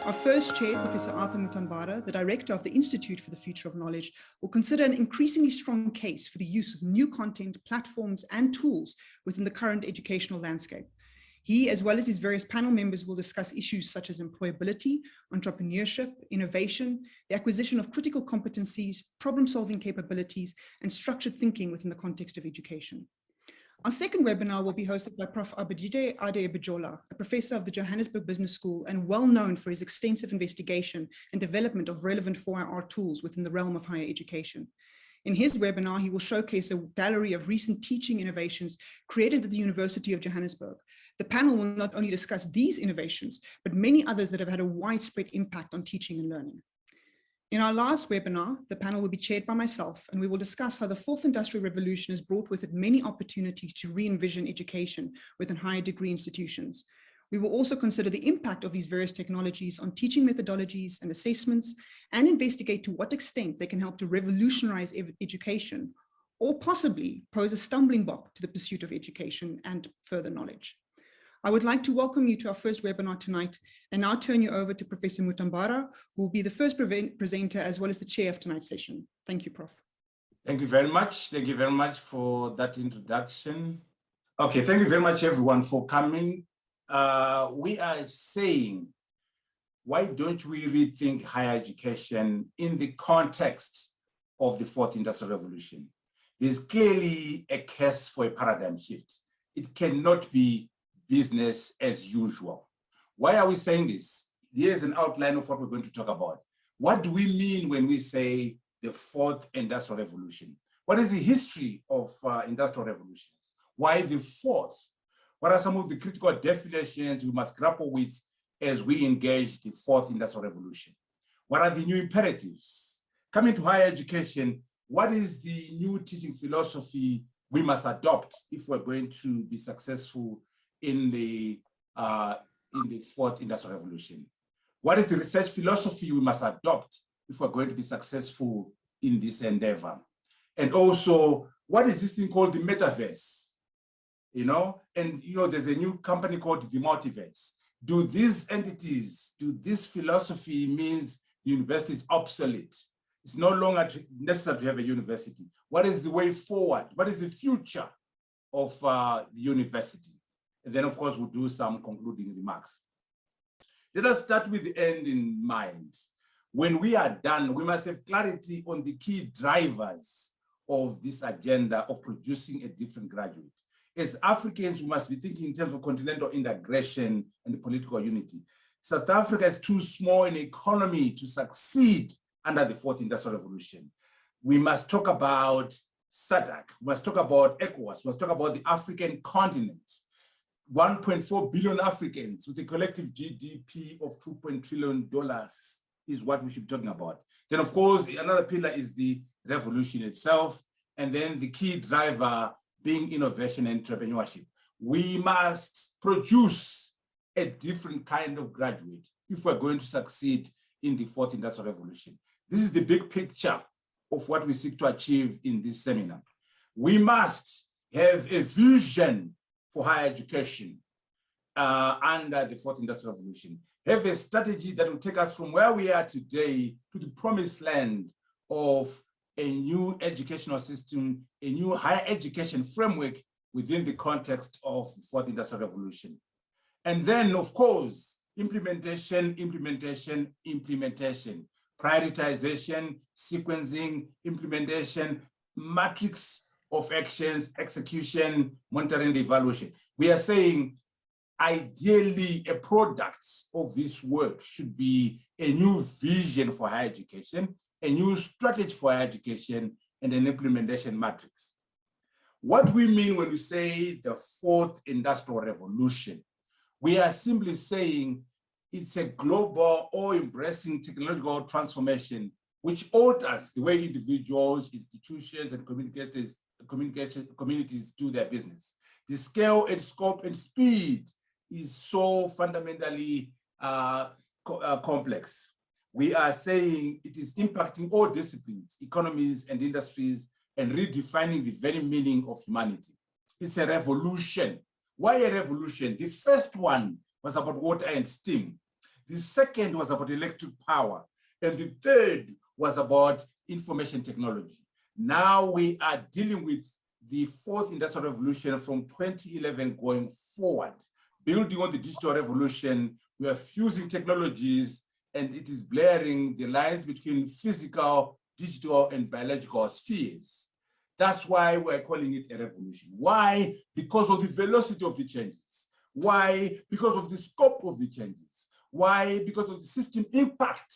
Our first chair, Professor Arthur Mutambara, the director of the Institute for the Future of Knowledge, will consider an increasingly strong case for the use of new content, platforms, and tools within the current educational landscape. He, as well as his various panel members, will discuss issues such as employability, entrepreneurship, innovation, the acquisition of critical competencies, problem-solving capabilities, and structured thinking within the context of education. Our second webinar will be hosted by Prof. Abadide Ade-Bajola, a professor of the Johannesburg Business School and well known for his extensive investigation and development of relevant 4IR tools within the realm of higher education. In his webinar, he will showcase a gallery of recent teaching innovations created at the University of Johannesburg. The panel will not only discuss these innovations, but many others that have had a widespread impact on teaching and learning. In our last webinar, the panel will be chaired by myself, and we will discuss how the fourth industrial revolution has brought with it many opportunities to re-envision education within higher degree institutions. We will also consider the impact of these various technologies on teaching methodologies and assessments, and investigate to what extent they can help to revolutionize education, or possibly pose a stumbling block to the pursuit of education and further knowledge. I would like to welcome you to our first webinar tonight and now turn you over to Professor Mutambara, who will be the first presenter as well as the chair of tonight's session. Thank you, Prof. Thank you very much. Thank you very much for that introduction. Okay, thank you very much, everyone, for coming. We are saying, why don't we rethink higher education in the context of the fourth industrial revolution? There's clearly a case for a paradigm shift. It cannot be business as usual. Why are we saying this? Here's an outline of what we're going to talk about. What do we mean when we say the fourth industrial revolution? What is the history of industrial revolutions? Why the fourth? What are some of the critical definitions we must grapple with as we engage the fourth industrial revolution? What are the new imperatives? Coming to higher education, what is the new teaching philosophy we must adopt if we're going to be successful in the fourth industrial revolution? What is the research philosophy we must adopt if we're going to be successful in this endeavor? And also, what is this thing called the metaverse? And there's a new company called the multiverse. Do these entities, do this philosophy means the university is obsolete? It's no longer necessary to have a university. What is the way forward? What is the future of the university? And then, of course, we'll do some concluding remarks. Let us start with the end in mind. When we are done, we must have clarity on the key drivers of this agenda of producing a different graduate. As Africans, we must be thinking in terms of continental integration and political unity. South Africa is too small an economy to succeed under the fourth industrial revolution. We must talk about SADC, we must talk about ECOWAS, we must talk about the African continent. 1.4 billion Africans with a collective GDP of $2 trillion is what we should be talking about. Then, of course, another pillar is the revolution itself, and then the key driver being innovation and entrepreneurship. We must produce a different kind of graduate if we're going to succeed in the fourth industrial revolution. This is the big picture of what we seek to achieve in this seminar. We must have a vision for higher education under the fourth industrial revolution. Have a strategy that will take us from where we are today to the promised land of a new educational system, a new higher education framework within the context of the fourth industrial revolution. And then, of course, implementation, prioritization, sequencing, implementation, matrix of actions, execution, monitoring, and evaluation. We are saying, ideally, a product of this work should be a new vision for higher education, a new strategy for higher education, and an implementation matrix. What we mean when we say the fourth industrial revolution, we are simply saying it's a global or embracing technological transformation which alters the way individuals, institutions, and communities do their business. The scale and scope and speed is so fundamentally complex. We are saying it is impacting all disciplines, economies, and industries, and redefining the very meaning of humanity. It's a revolution. Why a revolution? The first one was about water and steam. The second was about electric power. And the third was about information technology. Now we are dealing with the fourth industrial revolution from 2011 going forward. Building on the digital revolution, we are fusing technologies, and it is blurring the lines between physical, digital, and biological spheres. That's why we're calling it a revolution. Why? Because of the velocity of the changes. Why? Because of the scope of the changes. Why? Because of the system impact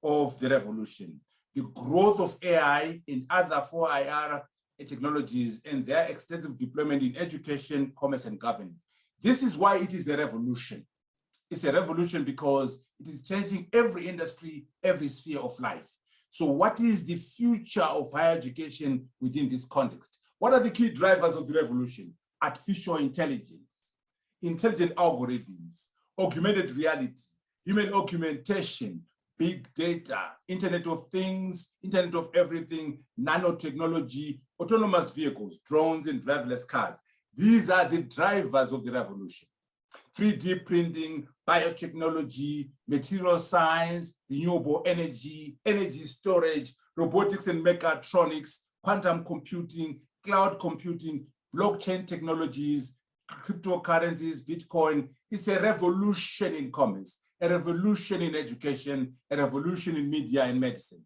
of the revolution. The growth of AI and other 4IR technologies and their extensive deployment in education, commerce, and governance. This is why it is a revolution. It's a revolution because it is changing every industry, every sphere of life. So what is the future of higher education within this context? What are the key drivers of the revolution? Artificial intelligence, intelligent algorithms, augmented reality, human augmentation, big data, Internet of Things, Internet of Everything, nanotechnology, autonomous vehicles, drones, and driverless cars. These are the drivers of the revolution. 3D printing, biotechnology, material science, renewable energy, energy storage, robotics and mechatronics, quantum computing, cloud computing, blockchain technologies, cryptocurrencies, Bitcoin. It's a revolution in commerce, a revolution in education, a revolution in media and medicine.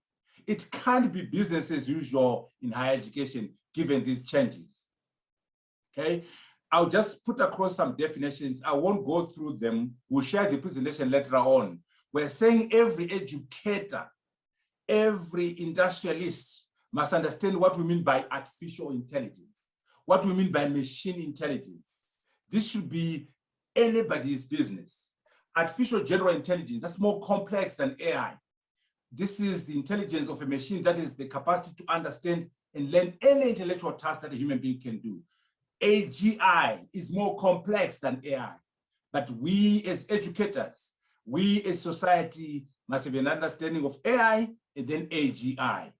It can't be business as usual in higher education, given these changes. Okay, I'll just put across some definitions. I won't go through them. We'll share the presentation later on. We're saying every educator, every industrialist must understand what we mean by artificial intelligence, what we mean by machine intelligence. This should be anybody's business. Artificial general intelligence, that's more complex than AI. This is the intelligence of a machine that is the capacity to understand and learn any intellectual task that a human being can do. AGI is more complex than AI, but we as educators, we as society must have an understanding of AI and then AGI.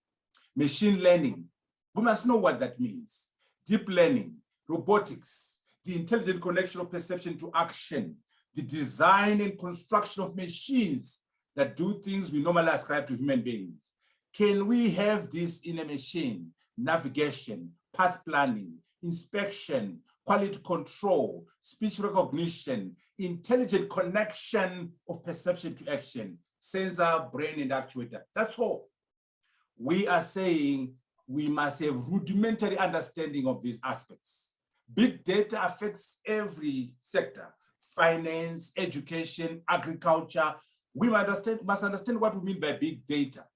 Machine learning, we must know what that means. Deep learning, robotics, the intelligent connection of perception to action, the design and construction of machines that do things we normally ascribe to human beings. Can we have this in a machine? Navigation, path planning, inspection, quality control, speech recognition, intelligent connection of perception to action, sensor, brain, and actuator. That's all. We are saying we must have rudimentary understanding of these aspects. Big data affects every sector: finance, education, agriculture. We must understand what we mean by big data,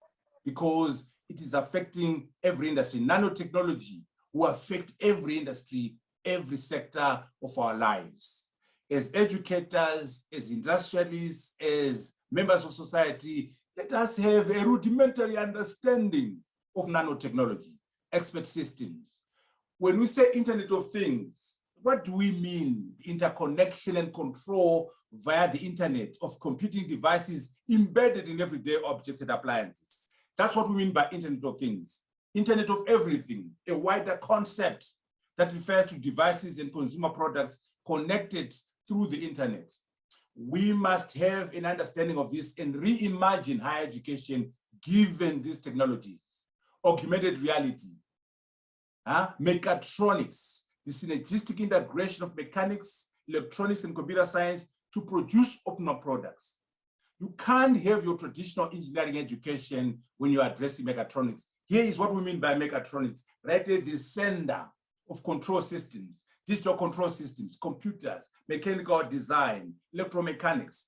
because it is affecting every industry. Nanotechnology will affect every industry, every sector of our lives. As educators, as industrialists, as members of society, let us have a rudimentary understanding of nanotechnology, expert systems. When we say Internet of Things, what do we mean? Interconnection and control via the internet of computing devices embedded in everyday objects and appliances. That's what we mean by Internet of Things. Internet of Everything, a wider concept that refers to devices and consumer products connected through the internet. We must have an understanding of this and reimagine higher education given these technologies. Augmented reality, mechatronics, the synergistic integration of mechanics, electronics, and computer science to produce optimal products. You can't have your traditional engineering education when you're addressing mechatronics. Here is what we mean by mechatronics, right at the center of control systems, digital control systems, computers, mechanical design, electromechanics.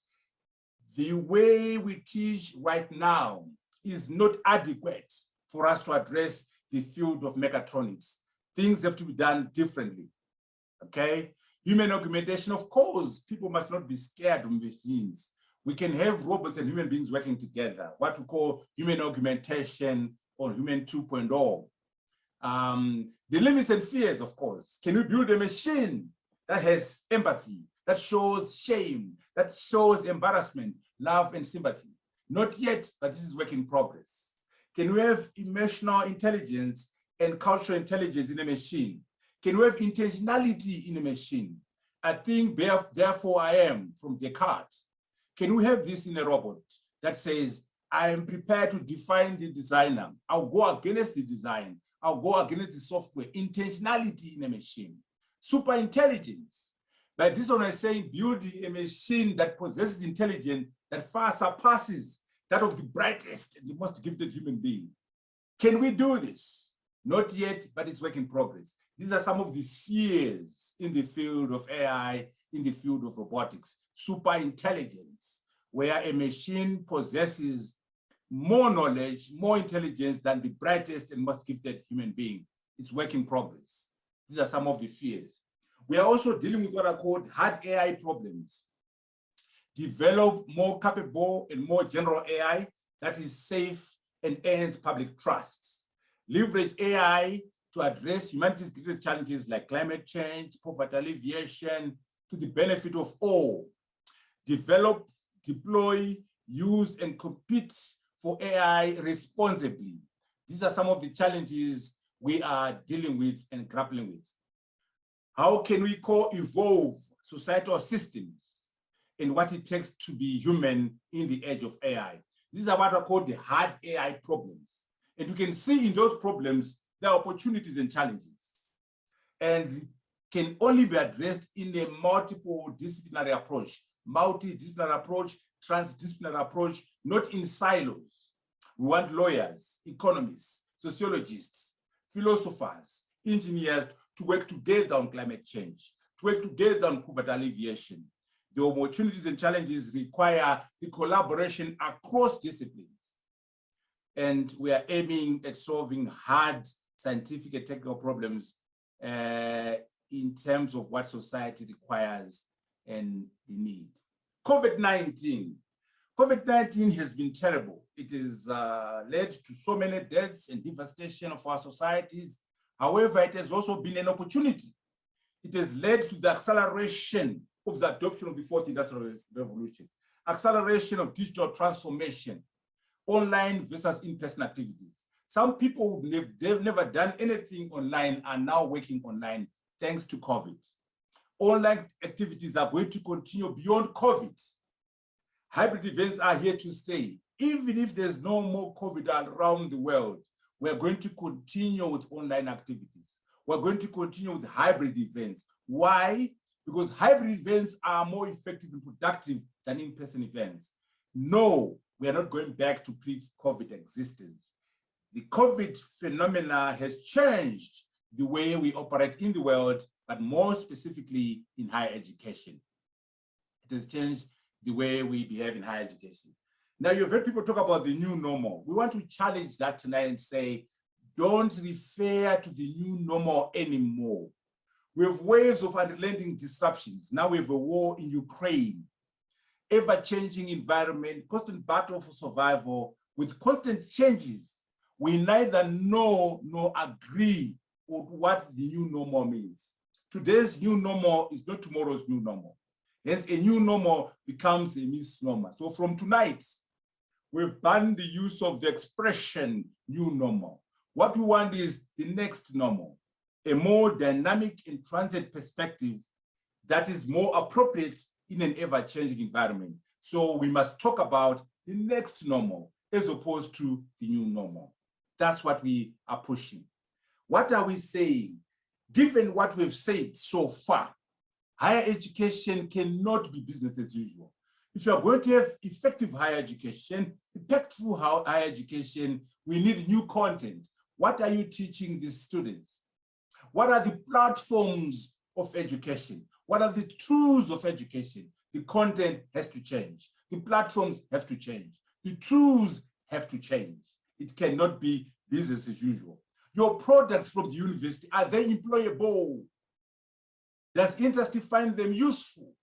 The way we teach right now is not adequate for us to address the field of mechatronics. Things have to be done differently, okay? Human augmentation, of course, people must not be scared of machines. We can have robots and human beings working together, what we call human augmentation or human 2.0. The limits and fears, of course. Can we build a machine that has empathy, that shows shame, that shows embarrassment, love, and sympathy? Not yet, but this is work in progress. Can we have emotional intelligence and cultural intelligence in a machine? Can we have intentionality in a machine? I think, therefore I am, from Descartes. Can we have this in a robot that says, I am prepared to define the designer. I'll go against the design. I'll go against the software. Intentionality in a machine. Super intelligence. By this one, I'm saying building a machine that possesses intelligence that far surpasses that of the brightest and the most gifted human being. Can we do this? Not yet, but it's work in progress. These are some of the fears in the field of AI, in the field of robotics. Super intelligence, where a machine possesses more knowledge, more intelligence than the brightest and most gifted human being. It's work in progress. These are some of the fears. We are also dealing with what are called hard AI problems. Develop more capable and more general AI that is safe and earns public trust. Leverage AI to address humanity's greatest challenges like climate change, poverty alleviation, to the benefit of all. Develop, deploy, use, and compete for AI responsibly. These are some of the challenges we are dealing with and grappling with. How can we co-evolve societal systems and what it takes to be human in the age of AI? These are what are called the hard AI problems. And you can see in those problems, there are opportunities and challenges. And can only be addressed in a multiple disciplinary approach, multidisciplinary approach, transdisciplinary approach, not in silos. We want lawyers, economists, sociologists, philosophers, engineers to work together on climate change, to work together on poverty alleviation. The opportunities and challenges require the collaboration across disciplines. And we are aiming at solving hard scientific and technical problems in terms of what society requires and the need. COVID-19. COVID-19 has been terrible. It has led to so many deaths and devastation of our societies. However, it has also been an opportunity. It has led to the acceleration of the adoption of the fourth industrial revolution, acceleration of digital transformation, online versus in-person activities. Some people, they've never done anything online are now working online thanks to COVID. Online activities are going to continue beyond COVID. Hybrid events are here to stay. Even if there's no more COVID around the world, we're going to continue with online activities. We're going to continue with hybrid events. Why? Because hybrid events are more effective and productive than in-person events. No, we are not going back to pre-COVID existence. The COVID phenomena has changed the way we operate in the world, but more specifically in higher education. It has changed the way we behave in higher education. Now, you've heard people talk about the new normal. We want to challenge that tonight and say, don't refer to the new normal anymore. We have waves of unrelenting disruptions. Now we have a war in Ukraine, ever-changing environment, constant battle for survival with constant changes. We neither know nor agree on what the new normal means. Today's new normal is not tomorrow's new normal. Hence, a new normal becomes a misnomer. So from tonight, we've banned the use of the expression new normal. What we want is the next normal, a more dynamic and transit perspective that is more appropriate in an ever-changing environment. So we must talk about the next normal as opposed to the new normal. That's what we are pushing. What are we saying? Given what we've said so far, higher education cannot be business as usual. If you are going to have effective higher education, impactful higher education, we need new content. What are you teaching the students? What are the platforms of education? What are the tools of education? The content has to change. The platforms have to change. The tools have to change. It cannot be business as usual. Your products from the university, are they employable? Does industry find them useful?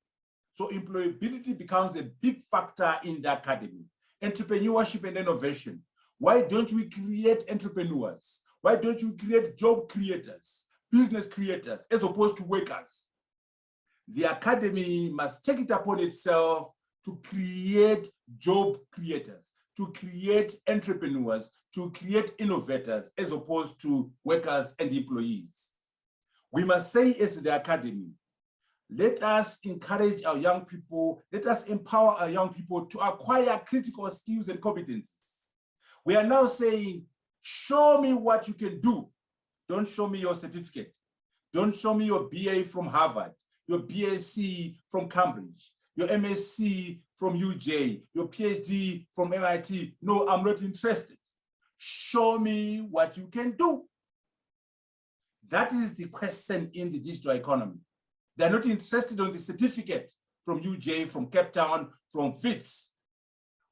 So employability becomes a big factor in the academy. Entrepreneurship and innovation. Why don't we create entrepreneurs? Why don't we create job creators, business creators, as opposed to workers? The academy must take it upon itself to create job creators, to create entrepreneurs, to create innovators, as opposed to workers and employees. We must say as the academy, Let us encourage our young people, let us empower our young people to acquire critical skills and competencies. We are now saying, show me what you can do. Don't show me your certificate. Don't show me your BA from Harvard, your BSc from Cambridge, your MSc from UJ, your PhD from MIT. No, I'm not interested. Show me what you can do. That is the question in the digital economy. They're not interested in the certificate from UJ, from Cape Town, from FITS.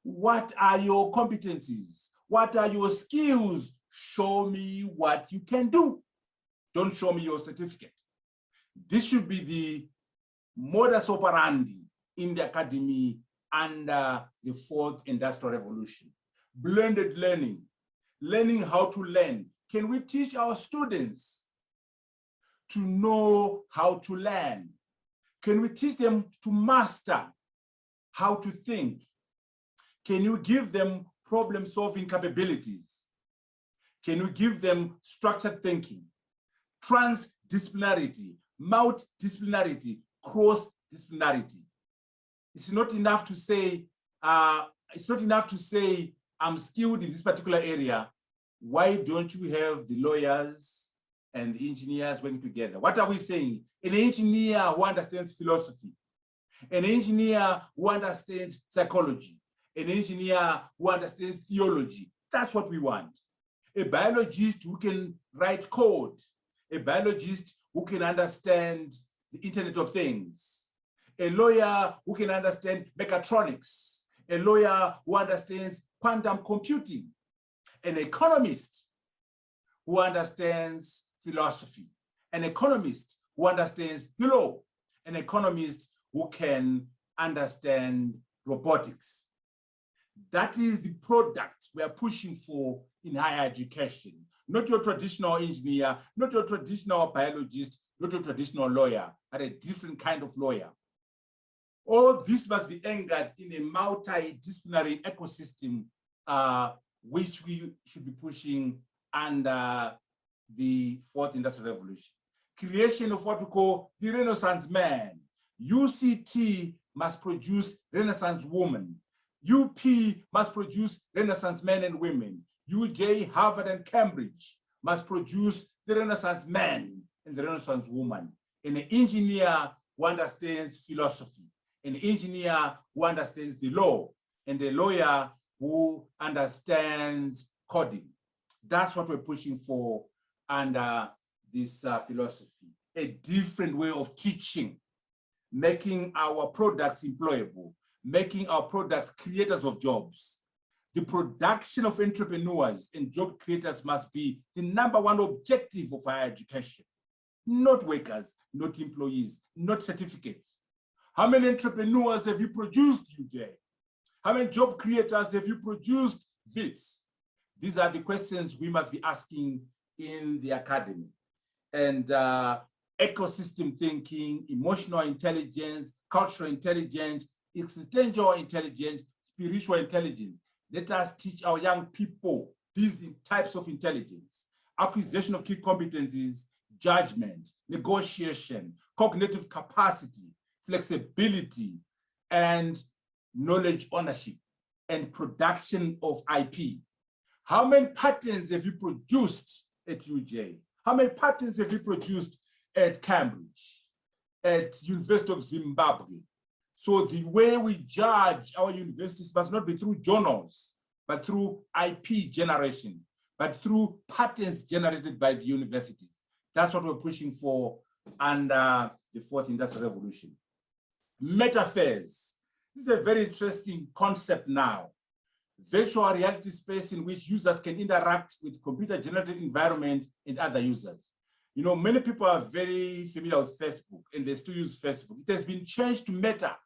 What are your competencies? What are your skills? Show me what you can do. Don't show me your certificate. This should be the modus operandi in the academy under the fourth industrial revolution. Blended learning, learning how to learn. Can we teach our students to know how to learn? Can we teach them to master how to think? Can you give them problem-solving capabilities? Can you give them structured thinking, trans-disciplinarity, multidisciplinarity, cross-disciplinarity? It's not enough to say, I'm skilled in this particular area. Why don't you have the lawyers and the engineers working together? What are we saying? An engineer who understands philosophy, an engineer who understands psychology, an engineer who understands theology. That's what we want. A biologist who can write code, a biologist who can understand the Internet of Things, a lawyer who can understand mechatronics, a lawyer who understands quantum computing, an economist who understands philosophy, an economist who understands the law, an economist who can understand robotics. That is the product we are pushing for in higher education. Not your traditional engineer, not your traditional biologist, not your traditional lawyer, but a different kind of lawyer. All this must be anchored in a multidisciplinary ecosystem, which we should be pushing under the fourth industrial revolution. Creation of what we call the Renaissance man. UCT must produce Renaissance woman. UP must produce Renaissance men and women. UJ, Harvard, and Cambridge must produce the Renaissance man and the Renaissance woman. And an engineer who understands philosophy, an engineer who understands the law, and a lawyer who understands coding. That's what we're pushing for under this philosophy. A different way of teaching, making our products employable, making our products creators of jobs. The production of entrepreneurs and job creators must be the #1 objective of higher education. Not workers, not employees, not certificates. How many entrepreneurs have you produced, UJ? How many job creators have you produced, VITS? These are the questions we must be asking in the academy. And ecosystem thinking, emotional intelligence, cultural intelligence, existential intelligence, spiritual intelligence. Let us teach our young people these types of intelligence: acquisition of key competencies, judgment, negotiation, cognitive capacity, flexibility, and knowledge ownership, and production of IP. How many patents have you produced at UJ? How many patents have you produced at Cambridge, at University of Zimbabwe? So the way we judge our universities must not be through journals, but through IP generation, but through patents generated by the universities. That's what we're pushing for under the fourth industrial revolution. Metaphors. This is a very interesting concept now. Virtual reality space in which users can interact with computer-generated environment and other users. You know, many people are very familiar with Facebook and they still use Facebook. It has been changed to Meta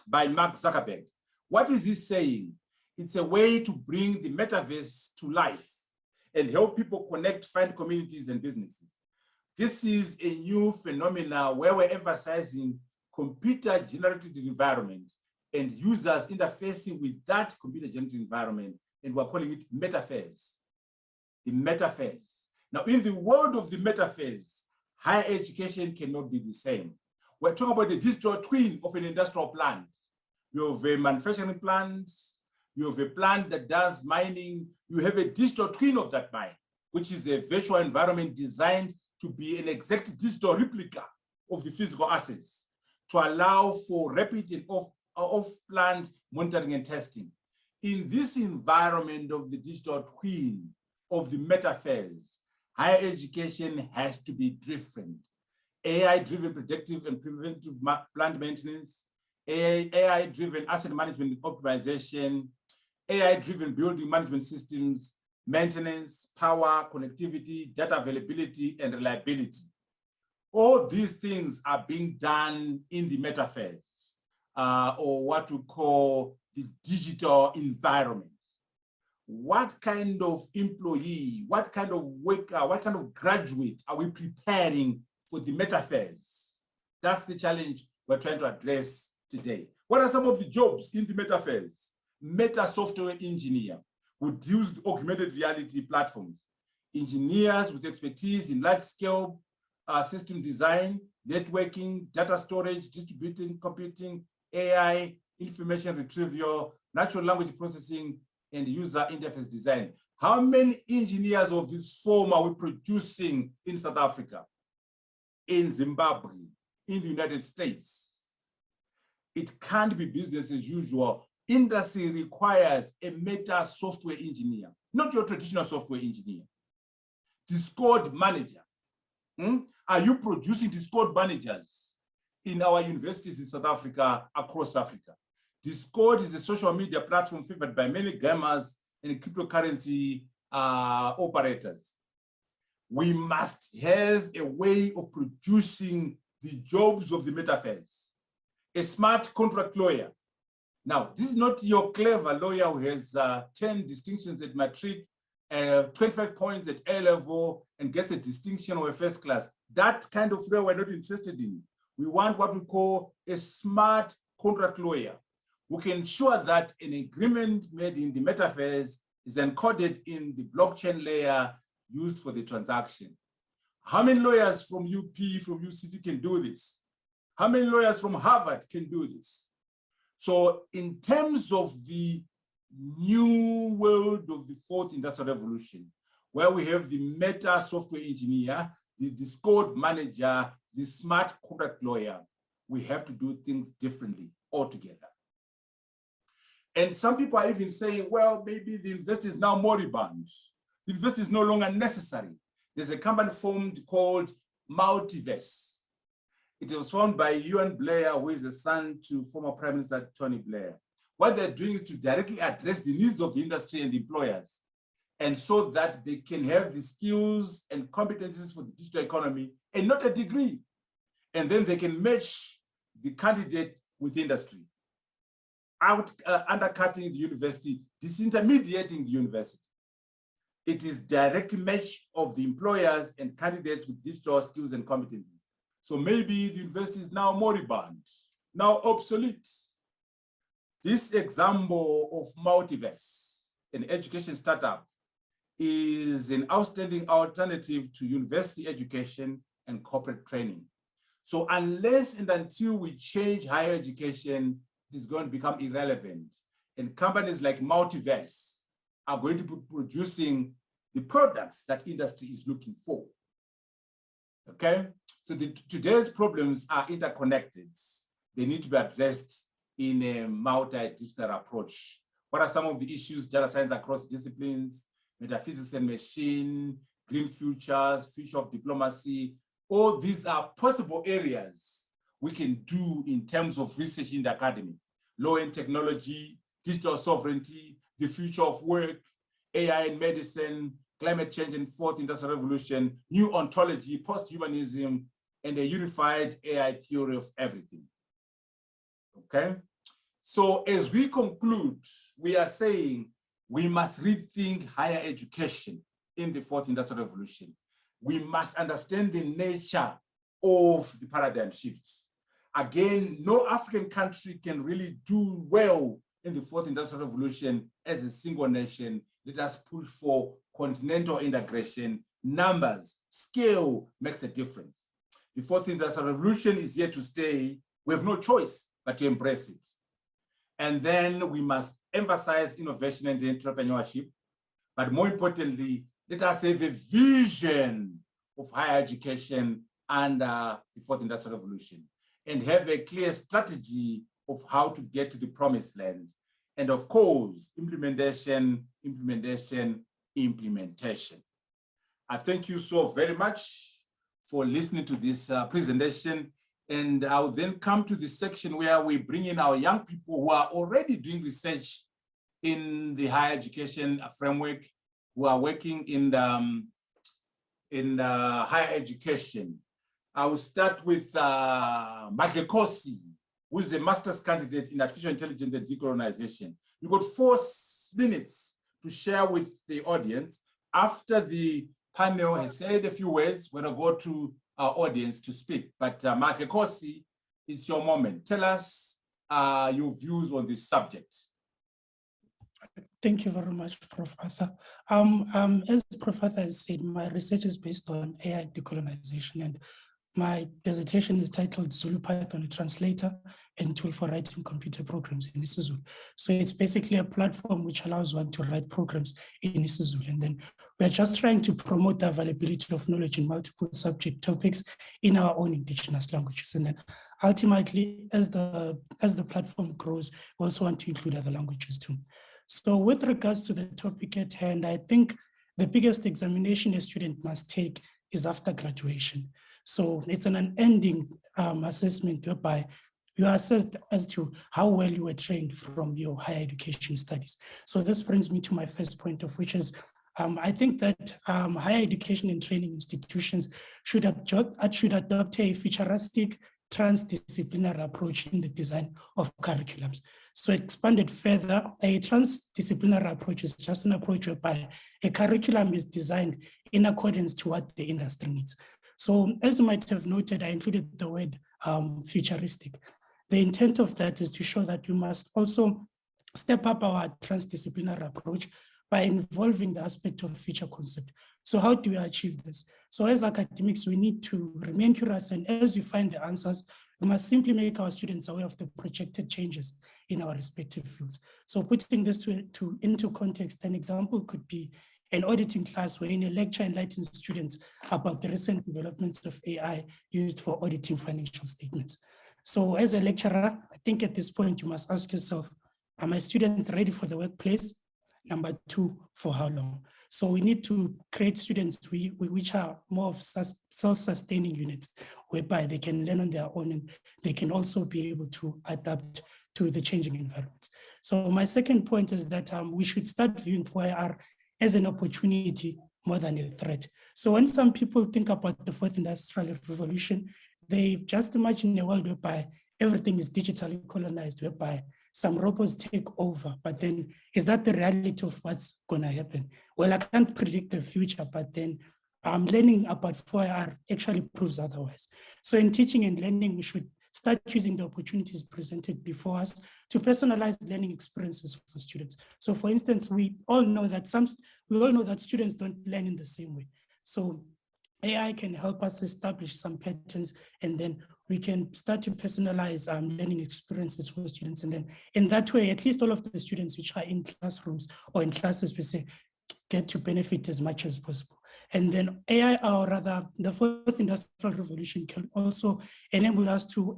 by Mark Zuckerberg. What is he saying? It's a way to bring the metaverse to life and help people connect, find communities and businesses. This is a new phenomenon where we're emphasizing computer-generated environment and users interfacing with that computer-generated environment, and we're calling it metaphors. The metaphors. Now, in the world of the metaphors, higher education cannot be the same. We're talking about the digital twin of an industrial plant. You have a manufacturing plant, you have a plant that does mining, you have a digital twin of that mine, which is a virtual environment designed to be an exact digital replica of the physical assets to allow for rapid and off-plant monitoring and testing. In this environment of the digital twin of the metaphors, higher education has to be different. AI-driven predictive and preventive plant maintenance, AI-driven asset management and optimization, AI-driven building management systems, maintenance, power, connectivity, data availability, and reliability. All these things are being done in the metaphors, or what we call the digital environment. What kind of employee, what kind of worker, what kind of graduate are we preparing for the metaphors? That's the challenge we're trying to address today. What are some of the jobs in the metaphors? Meta software engineer who deals with augmented reality platforms, engineers with expertise in large-scale system design, networking, data storage, distributed computing, AI, information retrieval, natural language processing, and user interface design. How many engineers of this form are we producing in South Africa, in Zimbabwe, in the United States? It can't be business as usual. Industry requires a meta software engineer, not your traditional software engineer. Discord manager. Are you producing Discord managers in our universities in South Africa, across Africa? Discord is a social media platform favored by many gamers and cryptocurrency operators. We must have a way of producing the jobs of the metaphors. A smart contract lawyer. Now, this is not your clever lawyer who has 10 distinctions at matric, 25 points at A level, and gets a distinction or a first class. That kind of lawyer we're not interested in. We want what we call a smart contract lawyer who can ensure that an agreement made in the metaphors is encoded in the blockchain layer used for the transaction. How many lawyers from UP, from UCT can do this? How many lawyers from Harvard can do this? So in terms of the new world of the fourth industrial revolution, where we have the meta software engineer, the Discord manager, the smart contract lawyer, we have to do things differently altogether. And some people are even saying, well, maybe the university is now moribund. The university is no longer necessary. There's a company formed called Multiverse. It was formed by Ewan Blair, who is the son to former Prime Minister Tony Blair. What they're doing is to directly address the needs of the industry and the employers, and so that they can have the skills and competencies for the digital economy and not a degree. And then they can match the candidate with industry, undercutting the university, disintermediating the university. It is direct match of the employers and candidates with digital skills and competencies. So maybe the university is now moribund, now obsolete. This example of Multiverse, an education startup, is an outstanding alternative to university education and corporate training. So unless and until we change higher education, it is going to become irrelevant. And companies like Multiverse are going to be producing the products that industry is looking for. Okay? So today's problems are interconnected. They need to be addressed in a multidisciplinary approach. What are some of the issues? Data science across disciplines, metaphysics and machine, green futures, future of diplomacy. All these are possible areas we can do in terms of research in the academy. Law and technology, digital sovereignty, the future of work, AI and medicine, climate change and fourth industrial revolution, new ontology, post-humanism, and a unified AI theory of everything. Okay? So as we conclude, we are saying we must rethink higher education in the fourth industrial revolution. We must understand the nature of the paradigm shifts. Again, no African country can really do well in the fourth industrial revolution as a single nation. Let us push for continental integration. Numbers, scale makes a difference. the fourth industrial revolution is here to stay. We have no choice but to embrace it. And then we must emphasize innovation and entrepreneurship. But more importantly, let us have a vision of higher education under the fourth industrial revolution and have a clear strategy of how to get to the promised land. And of course, implementation. I thank you so very much for listening to this presentation. And I'll then come to the section where we bring in our young people who are already doing research in the higher education framework, who are working in higher education. I will start with Efficacious, who is a master's candidate in artificial intelligence and decolonization. You've got 4 minutes to share with the audience. After the panel has said a few words, we're going to go to our audience to speak. But Efficacious, it's your moment. Tell us your views on this subject. Thank you very much, Prof. Arthur. As Prof. Arthur has said, my research is based on AI decolonization, and my dissertation is titled Zulu Python, a translator and tool for writing computer programs in isiZulu. So it's basically a platform which allows one to write programs in isiZulu. And then we're just trying to promote the availability of knowledge in multiple subject topics in our own indigenous languages. And then ultimately, as the platform grows, we also want to include other languages too. So with regards to the topic at hand, I think the biggest examination a student must take is after graduation. So it's an unending assessment whereby you are assessed as to how well you were trained from your higher education studies. So this brings me to my first point, of which is I think that higher education and training institutions should adopt a futuristic trans-disciplinary approach in the design of curriculums. So expanded further, a trans-disciplinary approach is just an approach whereby a curriculum is designed in accordance to what the industry needs. So as you might have noted, I included the word futuristic. The intent of that is to show that we must also step up our transdisciplinary approach by involving the aspect of future concept. So how do we achieve this? So as academics, we need to remain curious, and as we find the answers, we must simply make our students aware of the projected changes in our respective fields. So putting this into context, an example could be an auditing class wherein a lecturer enlightens students about the recent developments of AI used for auditing financial statements. So as a lecturer, I think at this point you must ask yourself, are my students ready for the workplace? Number 2, for how long? So we need to create students which are more of self-sustaining units, whereby they can learn on their own and they can also be able to adapt to the changing environments. So my second point is that we should start viewing 4IR as an opportunity more than a threat. So when some people think about the fourth industrial revolution, they just imagine a world whereby everything is digitally colonized, whereby some robots take over. But then is that the reality of what's going to happen? Well, I can't predict the future, but then learning about 4IR actually proves otherwise. So in teaching and learning, we should start using the opportunities presented before us to personalize learning experiences for students. So for instance, we all know that students don't learn in the same way. So AI can help us establish some patterns, and then we can start to personalize learning experiences for students. And then in that way, at least all of the students which are in classrooms or in classes per se get to benefit as much as possible. And then AI, or rather the fourth industrial revolution, can also enable us to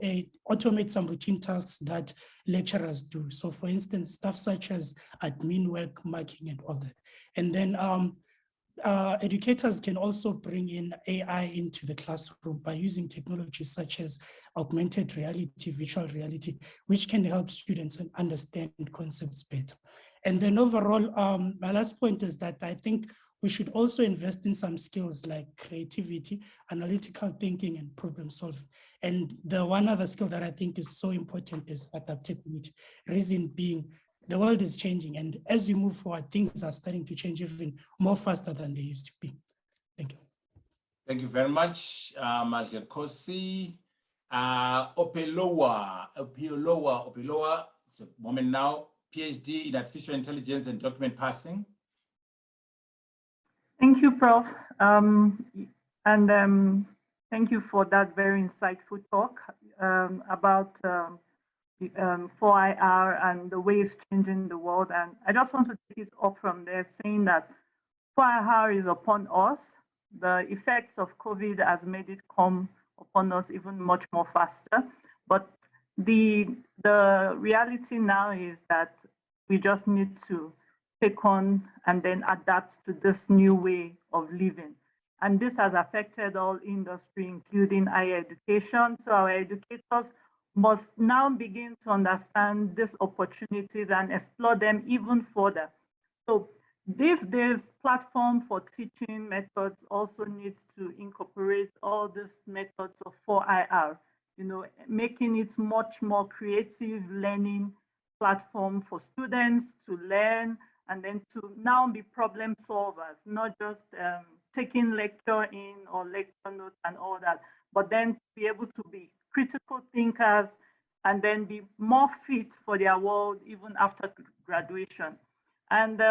automate some routine tasks that lecturers do. So for instance, stuff such as admin work, marking, and all that. And then educators can also bring in AI into the classroom by using technologies such as augmented reality, virtual reality, which can help students understand concepts better. And then overall, my last point is that I think we should also invest in some skills like creativity, analytical thinking, and problem solving. And the one other skill that I think is so important is adaptability. Reason being, the world is changing, and as we move forward, things are starting to change even more faster than they used to be. Thank you. Thank you very much, Efficacious. Opelowa, it's a moment now, PhD in artificial intelligence and document parsing. Thank you, Prof. Thank you for that very insightful talk about 4IR and the way it's changing the world. And I just want to take it up from there, saying that 4IR is upon us. The effects of COVID has made it come upon us even much more faster. But the reality now is that we just need to take on and then adapt to this new way of living. And this has affected all industry, including higher education. So our educators must now begin to understand these opportunities and explore them even further. So these days, platform for teaching methods also needs to incorporate all these methods of 4IR, making it much more creative learning platform for students to learn and then to now be problem solvers, not just taking lecture in or lecture notes and all that, but then to be able to be critical thinkers and then be more fit for their world even after graduation. And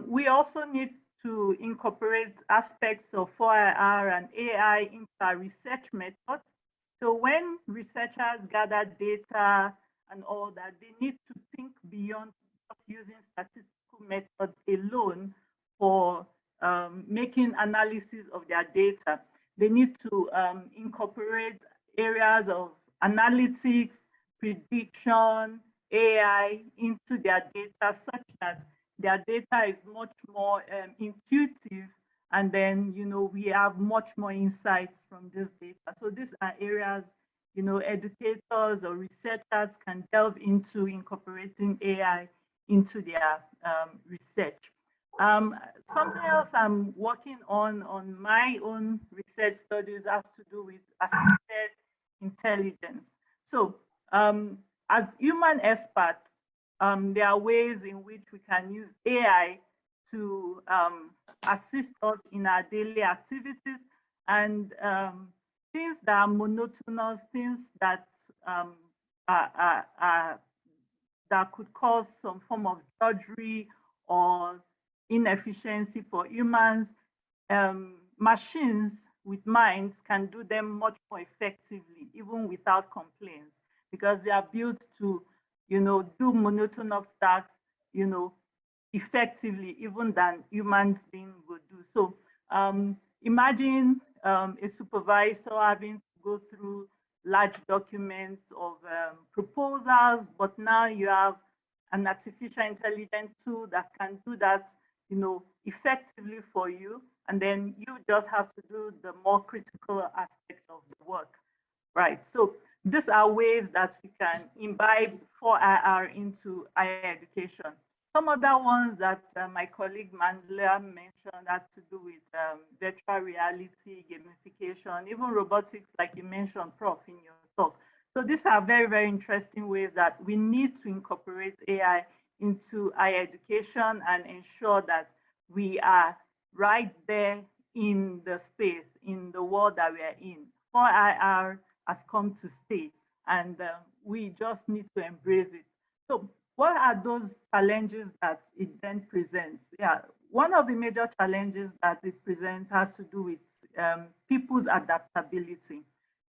we also need to incorporate aspects of 4IR and AI into our research methods. So when researchers gather data and all that, they need to think beyond just using statistical methods alone for making analysis of their data. They need to incorporate areas of analytics, prediction, AI into their data such that their data is much more intuitive, and then we have much more insights from this data. So these are areas educators or researchers can delve into incorporating AI into their research. Something else I'm working on my own research studies has to do with assisted intelligence. So as human experts, there are ways in which we can use AI to assist us in our daily activities, and things that are monotonous, things that that could cause some form of drudgery or inefficiency for humans, machines with minds can do them much more effectively, even without complaints, because they are built to do monotonous tasks, effectively, even than humans beings would do. So imagine a supervisor having to go through large documents of proposals, but now you have an artificial intelligence tool that can do that, effectively for you, and then you just have to do the more critical aspects of the work, right? So these are ways that we can imbibe 4IR into higher education. Some other ones that my colleague Mandela mentioned had to do with virtual reality, gamification, even robotics, like you mentioned, Prof, in your talk. So these are very, very interesting ways that we need to incorporate AI into higher education and ensure that we are right there in the space, in the world that we are in. 4IR has come to stay, and we just need to embrace it. So what are those challenges that it then presents? Yeah, one of the major challenges that it presents has to do with people's adaptability,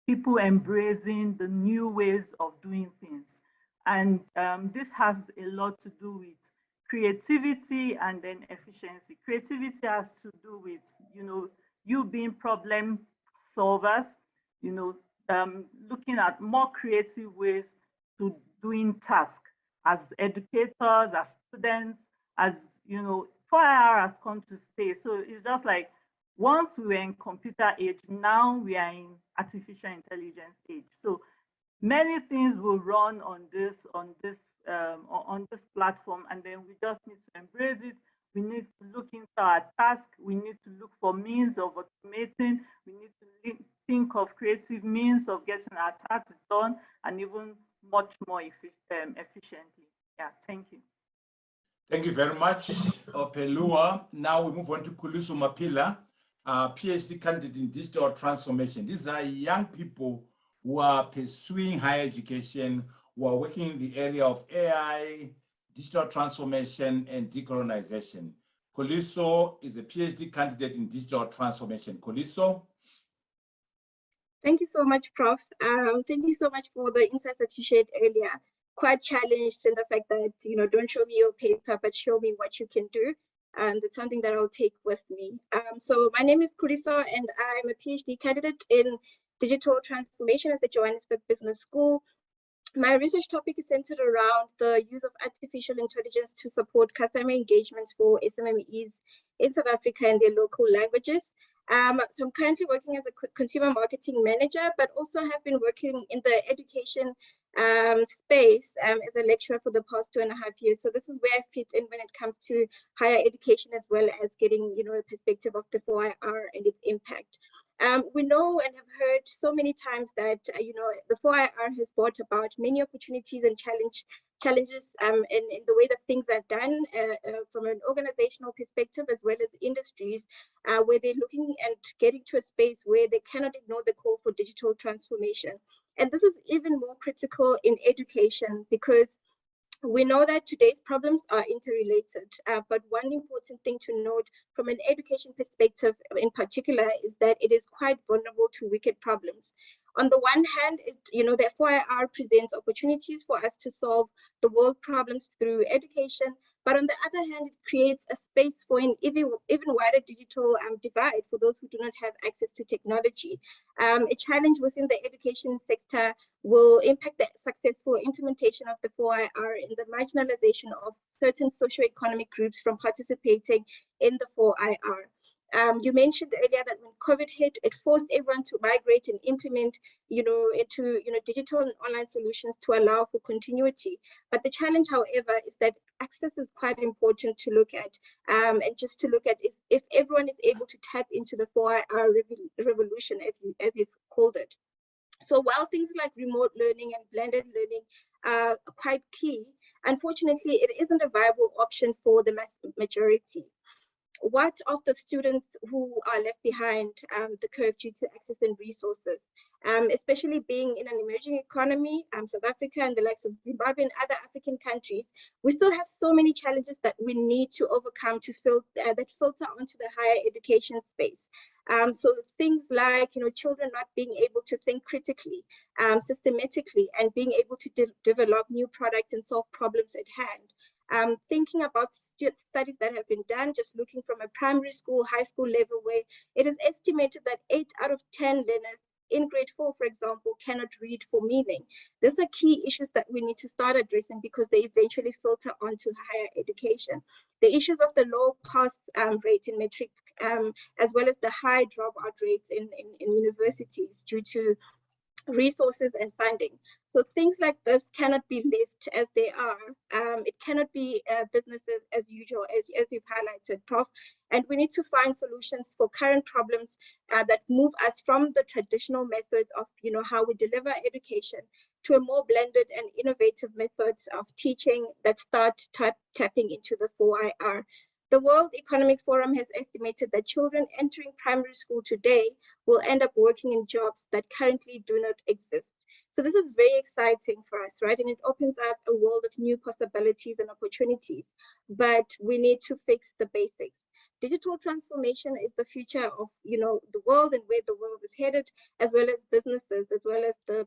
people embracing the new ways of doing things. And this has a lot to do with creativity and then efficiency. Creativity has to do with, you being problem solvers, looking at more creative ways to doing tasks. As educators, as students, as 4IR has come to stay. So it's just like once we were in computer age, now we are in artificial intelligence age. So many things will run on this platform, and then we just need to embrace it. We need to look into our task. We need to look for means of automating. We need to think of creative means of getting our tasks done, and even much more efficiently. Yeah, thank you. Thank you very much, Opelua. Now we move on to Kuliso Mapila, PhD candidate in digital transformation. These are young people who are pursuing higher education, who are working in the area of AI, digital transformation, and decolonization. Kuliso is a PhD candidate in digital transformation. Kuliso? Thank you so much, Prof. Thank you so much for the insights that you shared earlier. Quite challenged in the fact that, don't show me your paper, but show me what you can do. And it's something that I'll take with me. So my name is Puriso, and I'm a PhD candidate in digital transformation at the Johannesburg Business School. My research topic is centered around the use of artificial intelligence to support customer engagements for SMMEs in South Africa and their local languages. So I'm currently working as a consumer marketing manager, but also have been working in the education space as a lecturer for the past 2.5 years. So this is where I fit in when it comes to higher education, as well as getting, a perspective of the 4IR and its impact. We know and have heard so many times that, the 4IR has brought about many opportunities and challenges in the way that things are done from an organizational perspective, as well as industries, where they're looking and getting to a space where they cannot ignore the call for digital transformation. And this is even more critical in education, because we know that today's problems are interrelated, but one important thing to note from an education perspective in particular is that it is quite vulnerable to wicked problems. On the one hand, the 4IR presents opportunities for us to solve the world problems through education, but on the other hand, it creates a space for an even wider digital divide for those who do not have access to technology. A challenge within the education sector will impact the successful implementation of the 4IR in the marginalization of certain socioeconomic groups from participating in the 4IR. You mentioned earlier that when COVID hit, it forced everyone to migrate and implement, into digital and online solutions to allow for continuity. But the challenge, however, is that access is quite important to look at, and just to look at is if everyone is able to tap into the 4IR revolution, as you've called it. So while things like remote learning and blended learning are quite key, unfortunately, it isn't a viable option for the majority. What of the students who are left behind the curve due to access and resources, especially being in an emerging economy, South Africa and the likes of Zimbabwe and other African countries, we still have so many challenges that we need to overcome to that filter onto the higher education space. So things like, children not being able to think critically, systematically, and being able to develop new products and solve problems at hand. Thinking about studies that have been done, just looking from a primary school, high school level, where it is estimated that 8 out of 10 learners in grade 4, for example, cannot read for meaning. These are key issues that we need to start addressing because they eventually filter onto higher education. The issues of the low pass rate in matric, as well as the high dropout rates in universities due to resources and funding. So things like this cannot be left as they are. It cannot be business as usual, as you've highlighted, Prof. And we need to find solutions for current problems that move us from the traditional methods of, how we deliver education to a more blended and innovative methods of teaching that start tapping into the 4IR. The World Economic Forum has estimated that children entering primary school today will end up working in jobs that currently do not exist. So this is very exciting for us, right? And it opens up a world of new possibilities and opportunities, but we need to fix the basics. Digital transformation is the future of, the world and where the world is headed, as well as businesses, as well as the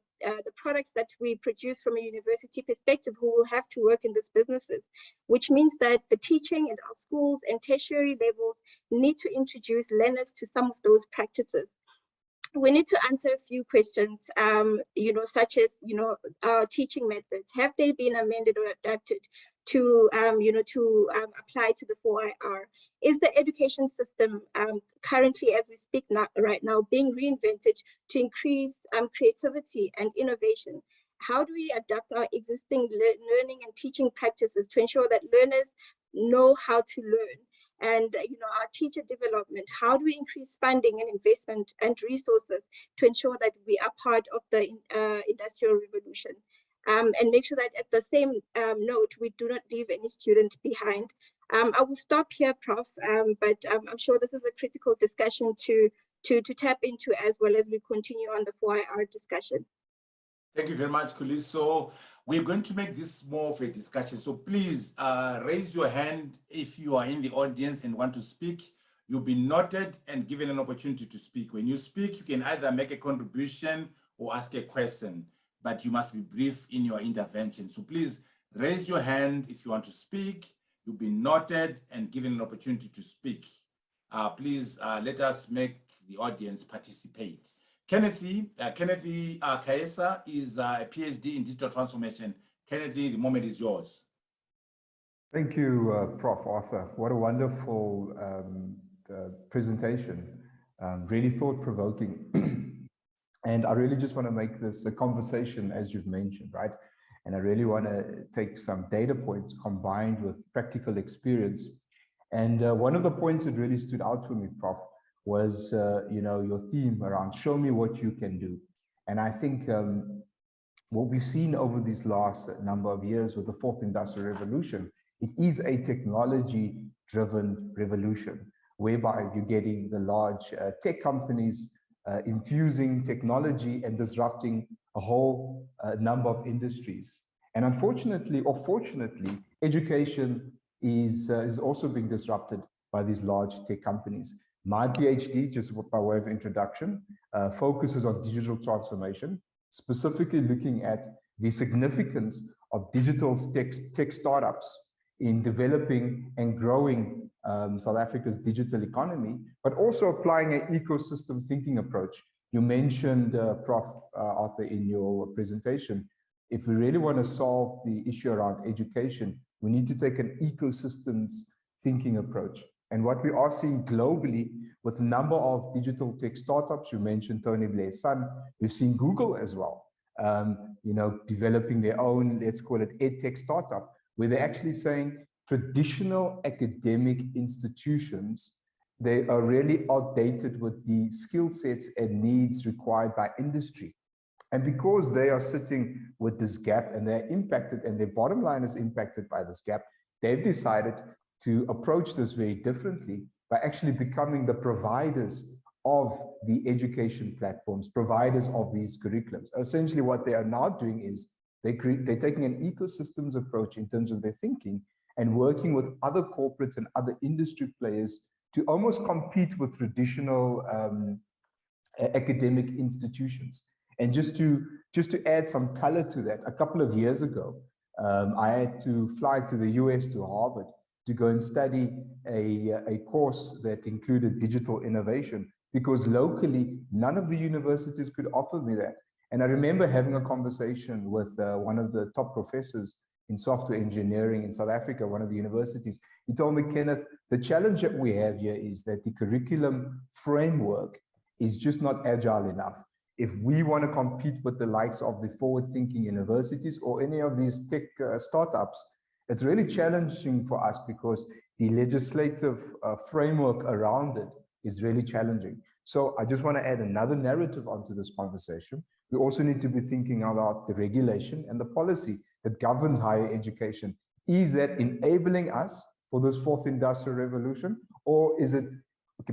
products that we produce from a university perspective who will have to work in these businesses, which means that the teaching in our schools and tertiary levels need to introduce learners to some of those practices. We need to answer a few questions, such as, our teaching methods. Have they been amended or adapted to, apply to the 4IR? Is the education system currently, as we speak right now, being reinvented to increase creativity and innovation? How do we adapt our existing learning and teaching practices to ensure that learners know how to learn? And our teacher development, how do we increase funding and investment and resources to ensure that we are part of the industrial revolution, and make sure that at the same note we do not leave any student behind. I will stop here, Prof, but I'm sure this is a critical discussion to tap into as well as we continue on the 4IR discussion. Thank you very much, Kulis. So we're going to make this more of a discussion. So please raise your hand if you are in the audience and want to speak. You'll be noted and given an opportunity to speak. When you speak, you can either make a contribution or ask a question, but you must be brief in your intervention. So please raise your hand if you want to speak. You'll be noted and given an opportunity to speak. Please let us make the audience participate. Kennethy Kaesa is a PhD in digital transformation. Kennethy, the moment is yours. Thank you, Prof. Arthur. What a wonderful presentation, really thought-provoking. And I really just want to make this a conversation, as you've mentioned, right? And I really want to take some data points combined with practical experience. And one of the points that really stood out to me, Prof, was your theme around show me what you can do. And I think what we've seen over these last number of years with the fourth industrial revolution, it is a technology-driven revolution, whereby you're getting the large tech companies infusing technology and disrupting a whole number of industries. And unfortunately, or fortunately, education is also being disrupted by these large tech companies. My PhD, just by way of introduction, focuses on digital transformation, specifically looking at the significance of digital tech startups in developing and growing South Africa's digital economy, but also applying an ecosystem thinking approach. You mentioned, Prof. Arthur, in your presentation, if we really want to solve the issue around education, we need to take an ecosystems thinking approach. And what we are seeing globally with a number of digital tech startups, you mentioned Tony Blair's son, we've seen Google as well, developing their own, let's call it edtech startup, where they're actually saying traditional academic institutions, they are really outdated with the skill sets and needs required by industry. And because they are sitting with this gap and they're impacted and their bottom line is impacted by this gap, they've decided to approach this very differently by actually becoming the providers of the education platforms, providers of these curriculums. Essentially what they are now doing is they're taking an ecosystems approach in terms of their thinking and working with other corporates and other industry players to almost compete with traditional academic institutions. And just to add some color to that, a couple of years ago, I had to fly to the US, to Harvard, to go and study a course that included digital innovation, because locally, none of the universities could offer me that. And I remember having a conversation with one of the top professors in software engineering in South Africa, one of the universities. He told me, Kenneth, the challenge that we have here is that the curriculum framework is just not agile enough. If we want to compete with the likes of the forward-thinking universities or any of these tech startups, it's really challenging for us because the legislative framework around it is really challenging. So I just want to add another narrative onto this conversation. We also need to be thinking about the regulation and the policy that governs higher education. Is that enabling us for this fourth industrial revolution, or is it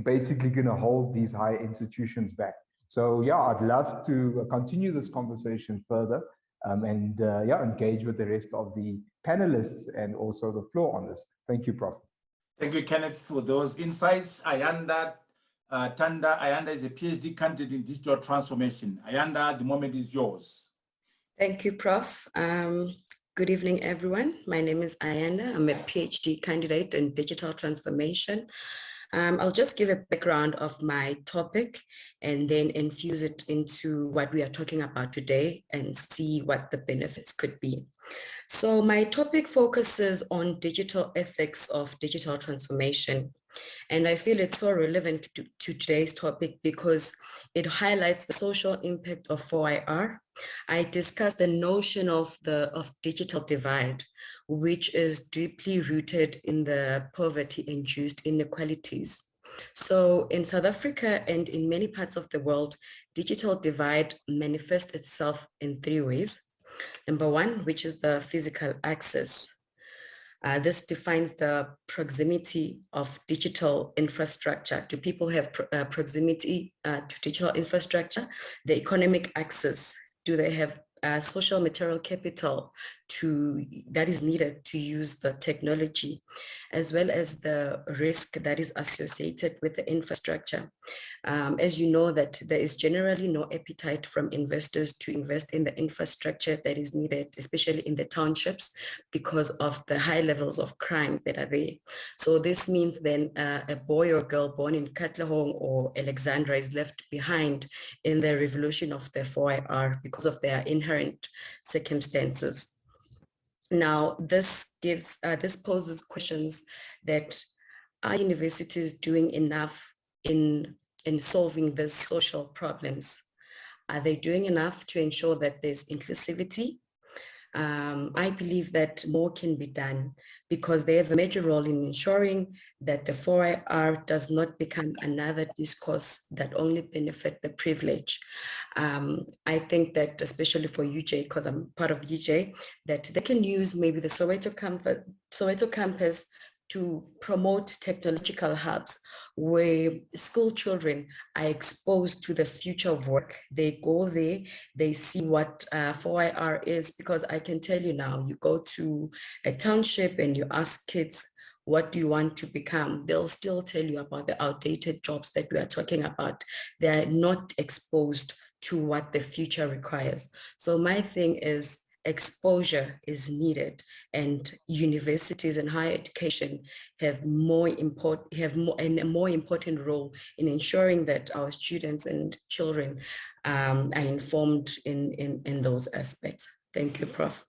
basically going to hold these higher institutions back? So yeah, I'd love to continue this conversation further and engage with the rest of the panelists and also the floor on this. Thank you, Prof. Thank you, Kenneth, for those insights. Ayanda Ayanda is a PhD candidate in digital transformation. Ayanda, the moment is yours. Thank you, Prof. Good evening, everyone. My name is Ayanda. I'm a PhD candidate in digital transformation. I'll just give a background of my topic and then infuse it into what we are talking about today and see what the benefits could be. So my topic focuses on digital ethics of digital transformation. And I feel it's so relevant to today's topic because it highlights the social impact of 4IR. I discuss the notion of digital divide, which is deeply rooted in the poverty-induced inequalities. So in South Africa and in many parts of the world, digital divide manifests itself in 3 ways. Number one, which is the physical access. This defines the proximity of digital infrastructure. Do people have proximity to digital infrastructure? The economic access. Do they have social material capital that is needed to use the technology, as well as the risk that is associated with the infrastructure. As you know, that there is generally no appetite from investors to invest in the infrastructure that is needed, especially in the townships, because of the high levels of crime that are there. So this means then a boy or girl born in Katlehong or Alexandra is left behind in the revolution of the 4IR because of their inherent circumstances. Now, this poses questions that, are universities doing enough in solving these social problems? Are they doing enough to ensure that there's inclusivity? I believe that more can be done because they have a major role in ensuring that the 4IR does not become another discourse that only benefit the privileged. I think that especially for UJ, because I'm part of UJ, that they can use maybe the Soweto campus to promote technological hubs where school children are exposed to the future of work. They go there, they see what 4IR is, because I can tell you now, you go to a township and you ask kids, what do you want to become? They'll still tell you about the outdated jobs that we are talking about. They're not exposed to what the future requires. So my thing is, exposure is needed, and universities and higher education have a more important role in ensuring that our students and children are informed in those aspects. Thank you, Prof.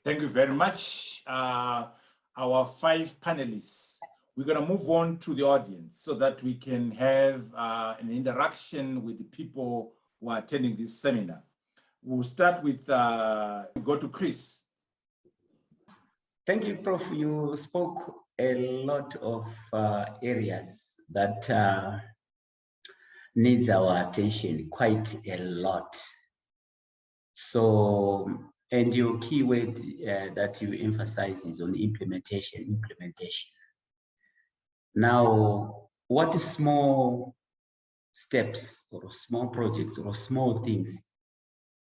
Thank you very much. Our 5 panelists, we're going to move on to the audience so that we can have an interaction with the people who are attending this seminar. We'll start with, go to Chris. Thank you, Prof. You spoke a lot of areas that needs our attention, quite a lot. So, and your key word that you emphasize is on implementation. Now, what small steps or small projects or small things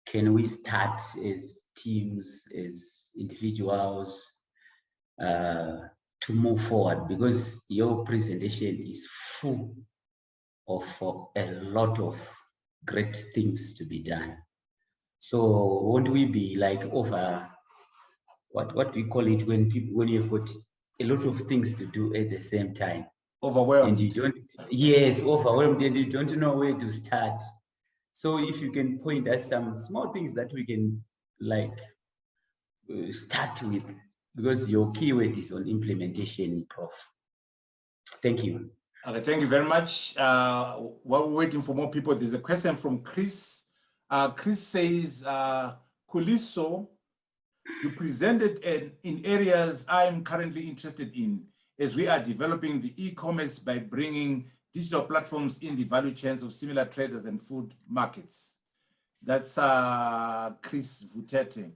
can we start as teams, as individuals, to move forward? Because your presentation is full of a lot of great things to be done. So won't we be like over, what do you call it when you've got a lot of things to do at the same time? Overwhelmed. And you don't, yes, overwhelmed, and you don't know where to start. So if you can point us some small things that we can like start with, because your keyword is on implementation, Prof. Thank you. Okay, thank you very much. While we're waiting for more people, there's a question from Chris. Chris says, Kuliso, you presented in areas I'm currently interested in as we are developing the e-commerce by bringing digital platforms in the value chains of similar traders and food markets. That's Chris Vutete.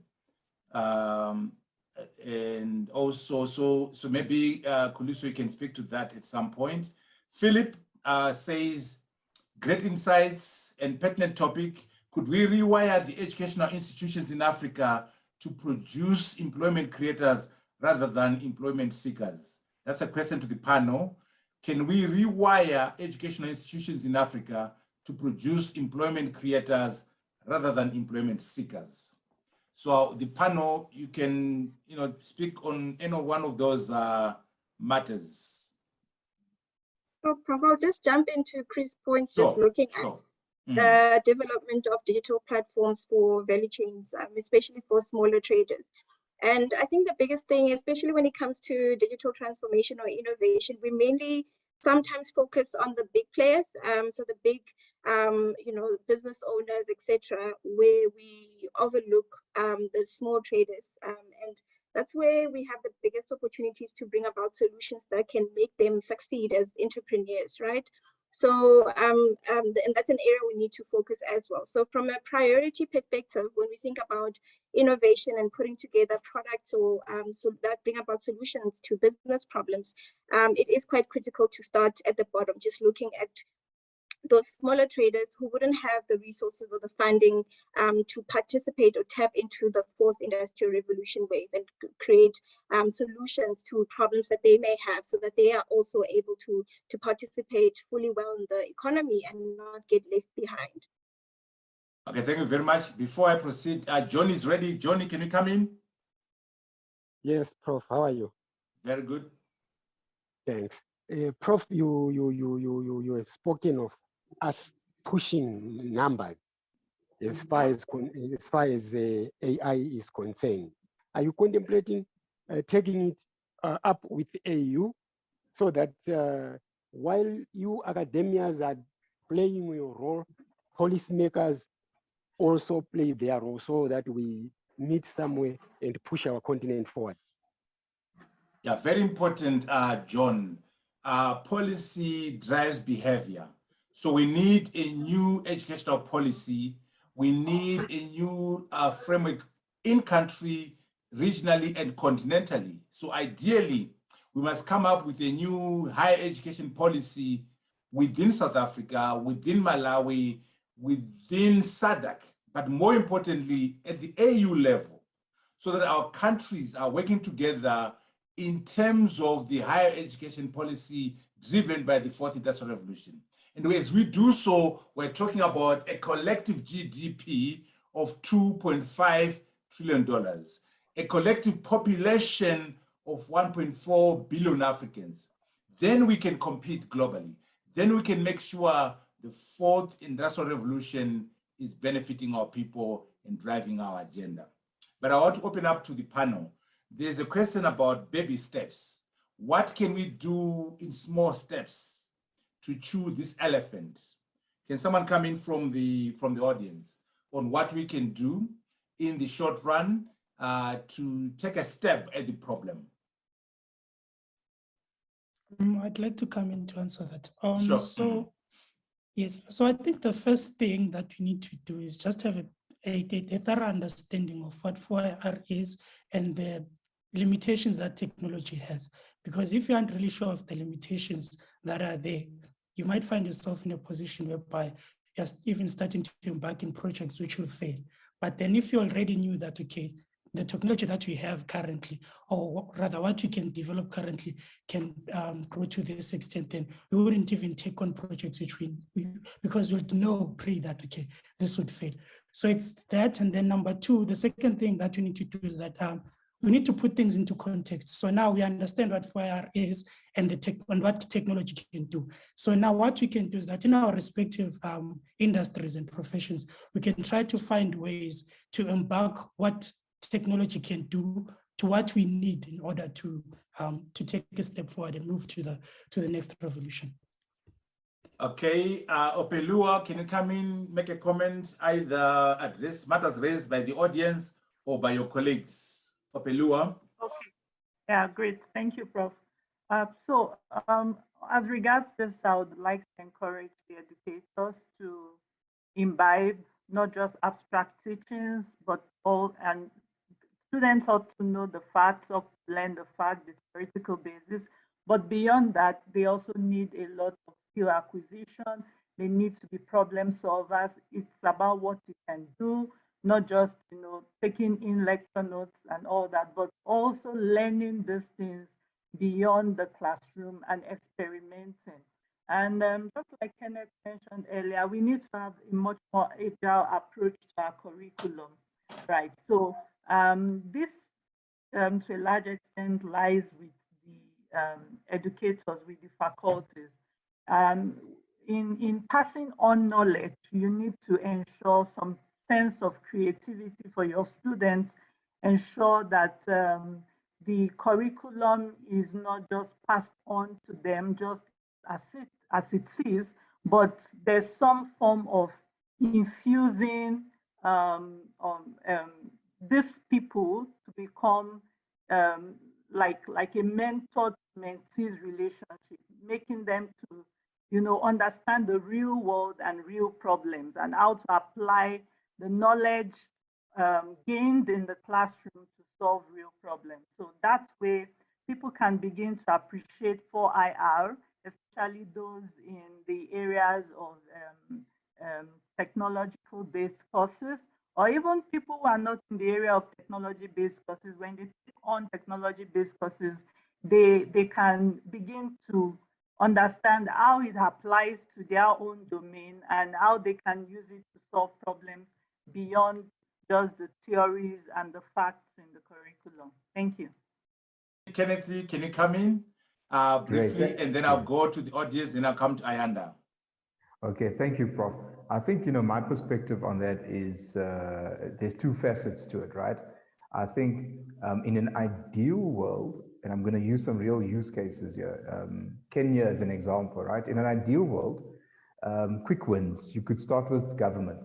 And also, so maybe Kuliso, you can speak to that at some point. Philip says, great insights and pertinent topic. Could we rewire the educational institutions in Africa to produce employment creators rather than employment seekers? That's a question to the panel. Can we rewire educational institutions in Africa to produce employment creators rather than employment seekers? So the panel, you can speak on any one of those matters. So, Prof, I'll just jump into Chris' points, just looking at the development of digital platforms for value chains, especially for smaller traders. And I think the biggest thing, especially when it comes to digital transformation or innovation, we mainly sometimes focus on the big players, so the big, business owners, etc., where we overlook the small traders, and that's where we have the biggest opportunities to bring about solutions that can make them succeed as entrepreneurs, right? So, and that's an area we need to focus as well. So from a priority perspective, when we think about innovation and putting together products or so that bring about solutions to business problems, it is quite critical to start at the bottom, just looking at those smaller traders who wouldn't have the resources or the funding to participate or tap into the fourth industrial revolution wave and create solutions to problems that they may have, so that they are also able to participate fully well in the economy and not get left behind. Okay, thank you very much. Before I proceed, John is ready. Johnny, can you come in? Yes, Prof. How are you? Very good. Thanks. Prof, you have spoken of us pushing numbers as far as AI is concerned. Are you contemplating taking it up with AU so that while you academians are playing your role, policymakers also play their role, so that we meet somewhere and push our continent forward? Yeah, very important, John. Policy drives behavior. So we need a new educational policy. We need a new framework in country, regionally and continentally. So ideally, we must come up with a new higher education policy within South Africa, within Malawi, within SADC, but more importantly, at the AU level, so that our countries are working together in terms of the higher education policy driven by the fourth industrial revolution. And as we do so, we're talking about a collective GDP of $2.5 trillion, a collective population of 1.4 billion Africans. Then we can compete globally. Then we can make sure the fourth industrial revolution is benefiting our people and driving our agenda. But I want to open up to the panel. There's a question about baby steps. What can we do in small steps to chew this elephant? Can someone come in from the audience on what we can do in the short run to take a step at the problem? I'd like to come in to answer that. Sure. So, yes, so I think the first thing that we need to do is just have a thorough understanding of what 4IR is and the limitations that technology has. Because if you aren't really sure of the limitations that are there, you might find yourself in a position whereby you're even starting to embark in projects which will fail. But then if you already knew that, okay, the technology that we have currently, or rather what we can develop currently, can grow to this extent, then we wouldn't even take on projects which because we'd know that, okay, this would fail. So it's that. And then number two, the second thing that we need to do is that we need to put things into context. So now we understand what 4IR is and what technology can do. So now what we can do is that in our respective industries and professions, we can try to find ways to embark what technology can do to what we need in order to take a step forward and move to the next revolution. Okay, Opelua, can you come in, make a comment, either address matters raised by the audience or by your colleagues? Opelua. Okay, yeah, great. Thank you, Prof. As regards this, I would like to encourage the educators to imbibe not just abstract teachings, but and students ought to know the facts, of learn the fact, the theoretical basis. But beyond that, they also need a lot of skill acquisition. They need to be problem solvers. It's about what you can do, not just taking in lecture notes and all that, but also learning these things beyond the classroom and experimenting. And just like Kenneth mentioned earlier, we need to have a much more agile approach to our curriculum, right? So this, to a large extent, lies with the educators, with the faculties. In passing on knowledge, you need to ensure some sense of creativity for your students, ensure that the curriculum is not just passed on to them just as it is, but there's some form of infusing these people to become like a mentor-mentees relationship, making them to understand the real world and real problems and how to apply the knowledge gained in the classroom to solve real problems. So that way, people can begin to appreciate 4IR especially those in the areas of technological-based courses, or even people who are not in the area of technology-based courses. When they take on technology-based courses, they can begin to understand how it applies to their own domain and how they can use it to solve problems beyond just the theories and the facts in the curriculum. Thank you. Kenneth Lee, can you come in briefly, Great. and then I'll go to the audience, then I'll come to Ayanda. Okay, thank you, Prof. I think, my perspective on that is there's two facets to it, right? I think in an ideal world, and I'm going to use some real use cases here, Kenya as an example, right? In an ideal world, quick wins. You could start with government,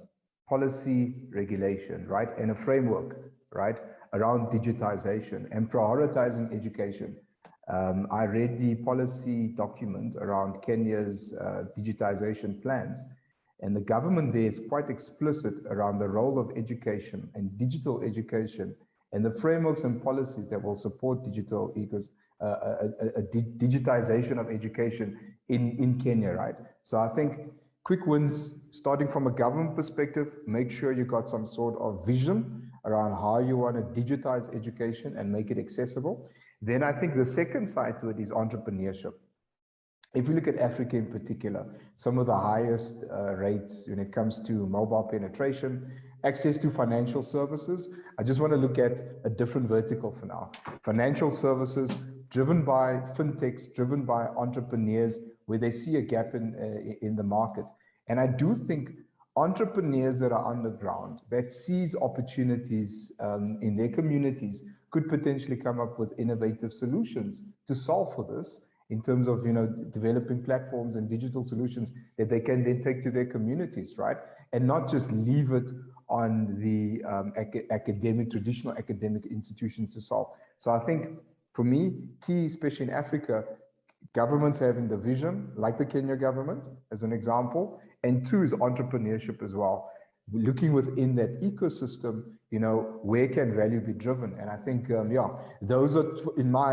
policy, regulation, right? And a framework, right? Around digitization and prioritizing education. I read the policy document around Kenya's digitization plans, and the government there is quite explicit around the role of education and digital education and the frameworks and policies that will support digital digitization of education in Kenya, right? So I think quick wins, starting from a government perspective, make sure you got some sort of vision around how you want to digitize education and make it accessible. Then I think the second side to it is entrepreneurship. If you look at Africa in particular, some of the highest rates when it comes to mobile penetration, access to financial services. I just want to look at a different vertical for now. Financial services driven by fintechs, driven by entrepreneurs, where they see a gap in the market. And I do think entrepreneurs that are on the ground, that sees opportunities in their communities, could potentially come up with innovative solutions to solve for this, in terms of developing platforms and digital solutions that they can then take to their communities, right? And not just leave it on the traditional academic institutions to solve. So I think for me, key, especially in Africa, governments having the vision, like the Kenya government as an example, and two is entrepreneurship as well. Looking within that ecosystem, where can value be driven? And I think, those are,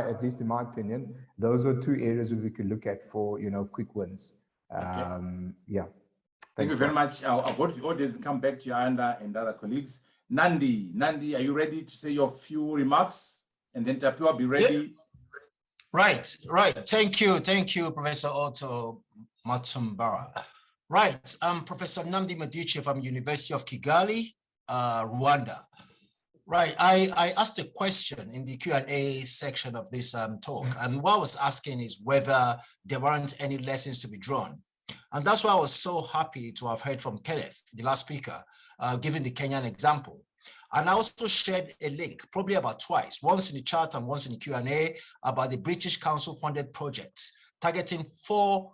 at least in my opinion, those are two areas that we could look at for, quick wins. Yeah. Thank you very much. I'll go to the audience, come back to you and other colleagues. Nandi, are you ready to say your few remarks? And then Tapiwa, be ready. Yeah. Right. Thank you, Professor Otto Matsumbara. Right, I'm Professor Nandi Madiche from University of Kigali, Rwanda. Right, I asked a question in the Q&A section of this talk, and what I was asking is whether there aren't any lessons to be drawn. And that's why I was so happy to have heard from Kenneth, the last speaker, giving the Kenyan example. And I also shared a link, probably about twice, once in the chat and once in the Q&A, about the British Council-funded projects targeting 4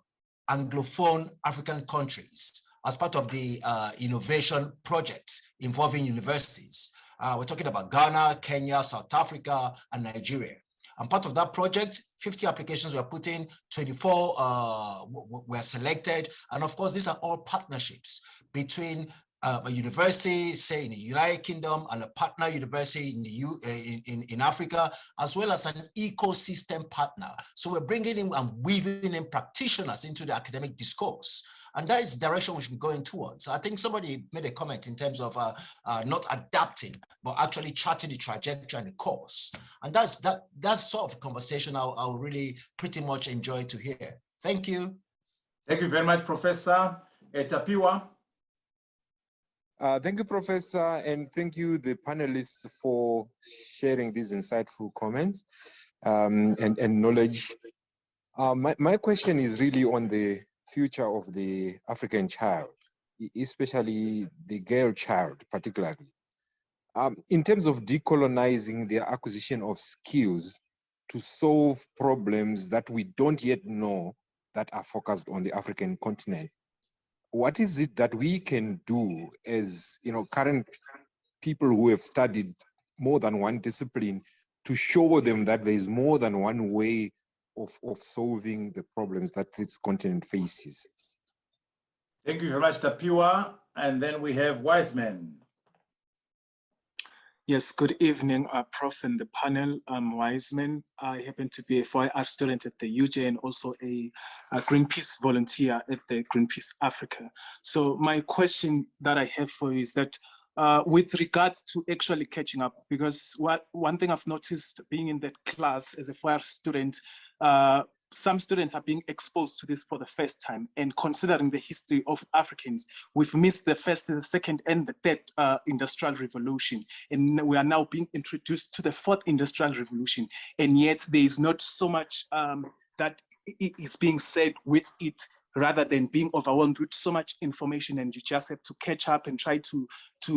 Anglophone African countries as part of the innovation projects involving universities. We're talking about Ghana, Kenya, South Africa, and Nigeria. And part of that project, 50 applications were put in, 24 were selected. And of course, these are all partnerships between a university, say in the United Kingdom, and a partner university in Africa, as well as an ecosystem partner. So we're bringing in and weaving in practitioners into the academic discourse. And that is the direction we should be going towards. I think somebody made a comment in terms of not adapting, but actually charting the trajectory and the course. And that's sort of conversation I'll really pretty much enjoy to hear. Thank you. Thank you very much, Professor. Tapiwa. Thank you, Professor, and thank you, the panelists, for sharing these insightful comments and knowledge. My question is really on the future of the African child, especially the girl child, particularly. In terms of decolonizing the acquisition of skills to solve problems that we don't yet know that are focused on the African continent, what is it that we can do as current people who have studied more than one discipline to show them that there is more than one way of solving the problems that this continent faces? Thank you very much, Tapiwa. And then we have Wiseman. Yes, good evening, Prof and the panel. I'm Wiseman. I happen to be a 4IR student at the UJ and also a Greenpeace volunteer at the Greenpeace Africa. So my question that I have for you is that with regard to actually catching up, because one thing I've noticed being in that class as a 4IR student, some students are being exposed to this for the first time, and considering the history of Africans, we've missed the first, the second, and the third industrial revolution, and we are now being introduced to the fourth industrial revolution, and yet there is not so much that is being said with it, rather than being overwhelmed with so much information, and you just have to catch up and try to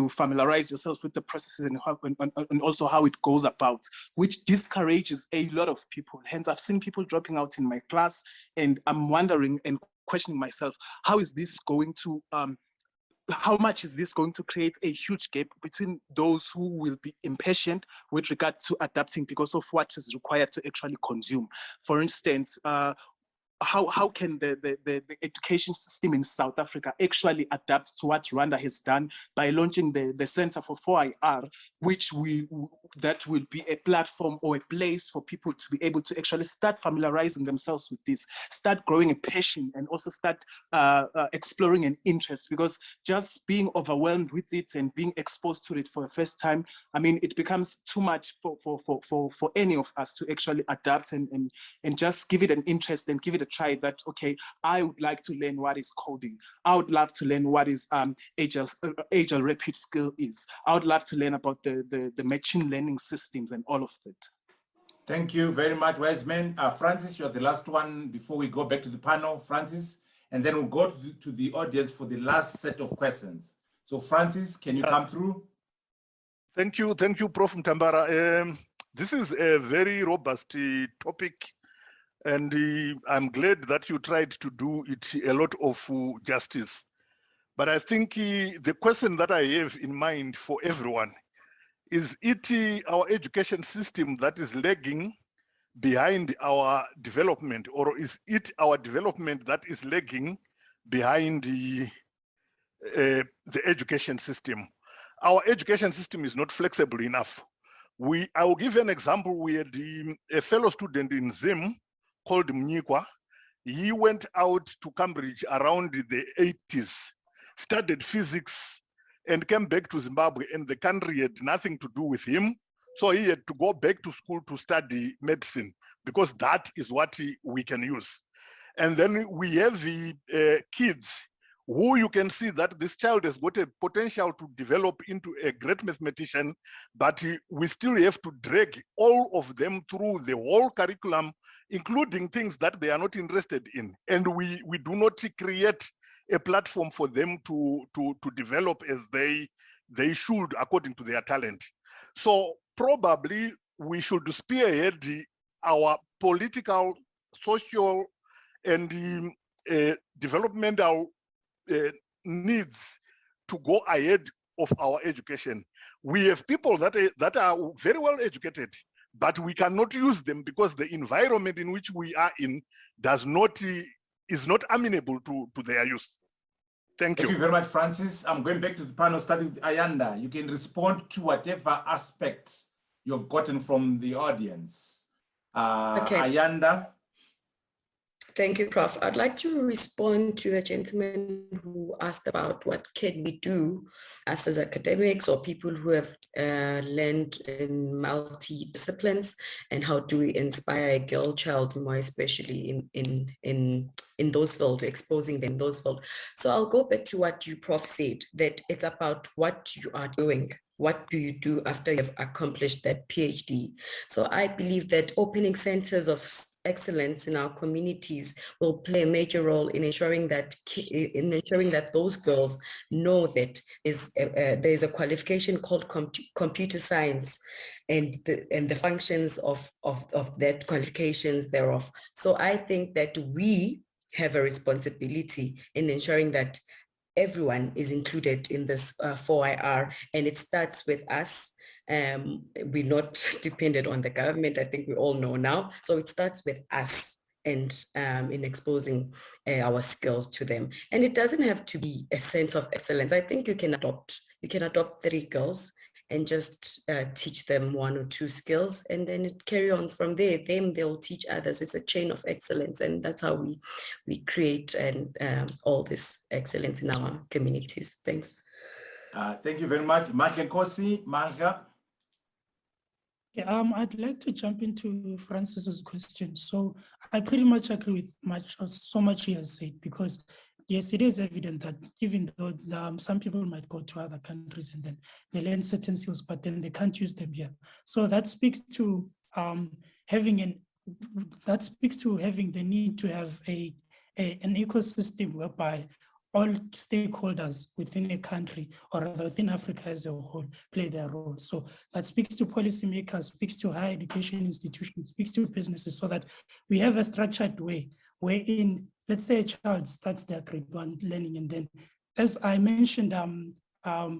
familiarize yourself with the processes and also how it goes about, which discourages a lot of people. Hence, I've seen people dropping out in my class, and I'm wondering and questioning myself, how is this going to, how much is this going to create a huge gap between those who will be impatient with regard to adapting because of what is required to actually consume? For instance, how can the education system in South Africa actually adapt to what Rwanda has done by launching the Center for 4IR, that will be a platform or a place for people to be able to actually start familiarizing themselves with this, start growing a passion, and also start exploring an interest, because just being overwhelmed with it and being exposed to it for the first time, I mean, it becomes too much for any of us to actually adapt and just give it an interest and give it a try. That, okay, I would like to learn what is coding. I would love to learn what is agile rapid skill is. I would love to learn about the machine learning systems and all of it. Thank you very much, Wiseman. Francis, you're the last one before we go back to the panel. Francis, and then we'll go to the audience for the last set of questions. So Francis, can you come through? Thank you, Prof. Mtambara. This is a very robust topic, and I'm glad that you tried to do it a lot of justice. But I think the question that I have in mind for everyone, is it our education system that is lagging behind our development, or is it our development that is lagging behind the education system? Our education system is not flexible enough. I will give you an example. We had a fellow student in Zim called Mnyikwa. He went out to Cambridge around the 80s, studied physics, and came back to Zimbabwe, and the country had nothing to do with him. So he had to go back to school to study medicine, because that is what we can use. And then we have the kids who you can see that this child has got a potential to develop into a great mathematician, but we still have to drag all of them through the whole curriculum, including things that they are not interested in. And we do not create a platform for them to develop as they should according to their talent. So probably we should spearhead our political, social, and developmental needs to go ahead of our education. We have people that are very well educated, but we cannot use them because the environment in which we are in is not amenable to their use. Thank you. Thank you very much, Francis. I'm going back to the panel, starting with Ayanda. You can respond to whatever aspects you've gotten from the audience. Okay. Ayanda. Thank you, Prof. I'd like to respond to the gentleman who asked about what can we do as academics or people who have learned in multi-disciplines, and how do we inspire a girl child more, especially in those fields, exposing them in those fields. So I'll go back to what you, Prof, said, that it's about what you are doing. What do you do after you've accomplished that PhD? So I believe that opening centers of excellence in our communities will play a major role in ensuring that those girls know that there's a qualification called computer science, and the functions of that qualifications thereof. So I think that we have a responsibility in ensuring that everyone is included in this 4IR, and it starts with us. We're not dependent on the government, I think we all know now. So it starts with us, and in exposing our skills to them. And it doesn't have to be a sense of excellence. I think you can adopt 3 girls and just teach them 1 or 2 skills, and then it carry on from there. Then they'll teach others. It's a chain of excellence, and that's how we create and all this excellence in our communities. Thanks. Thank you very much. Mark Nkosi, Marga. Yeah, I'd like to jump into Francis's question. So I pretty much agree with so much he has said, because yes, it is evident that even though some people might go to other countries and then they learn certain skills, but then they can't use them here. So that speaks to having the need to have an ecosystem whereby all stakeholders within a country, or rather within Africa as a whole, play their role. So that speaks to policymakers, speaks to higher education institutions, speaks to businesses, so that we have a structured way wherein, let's say, a child starts their grade 1 learning, and then, as I mentioned,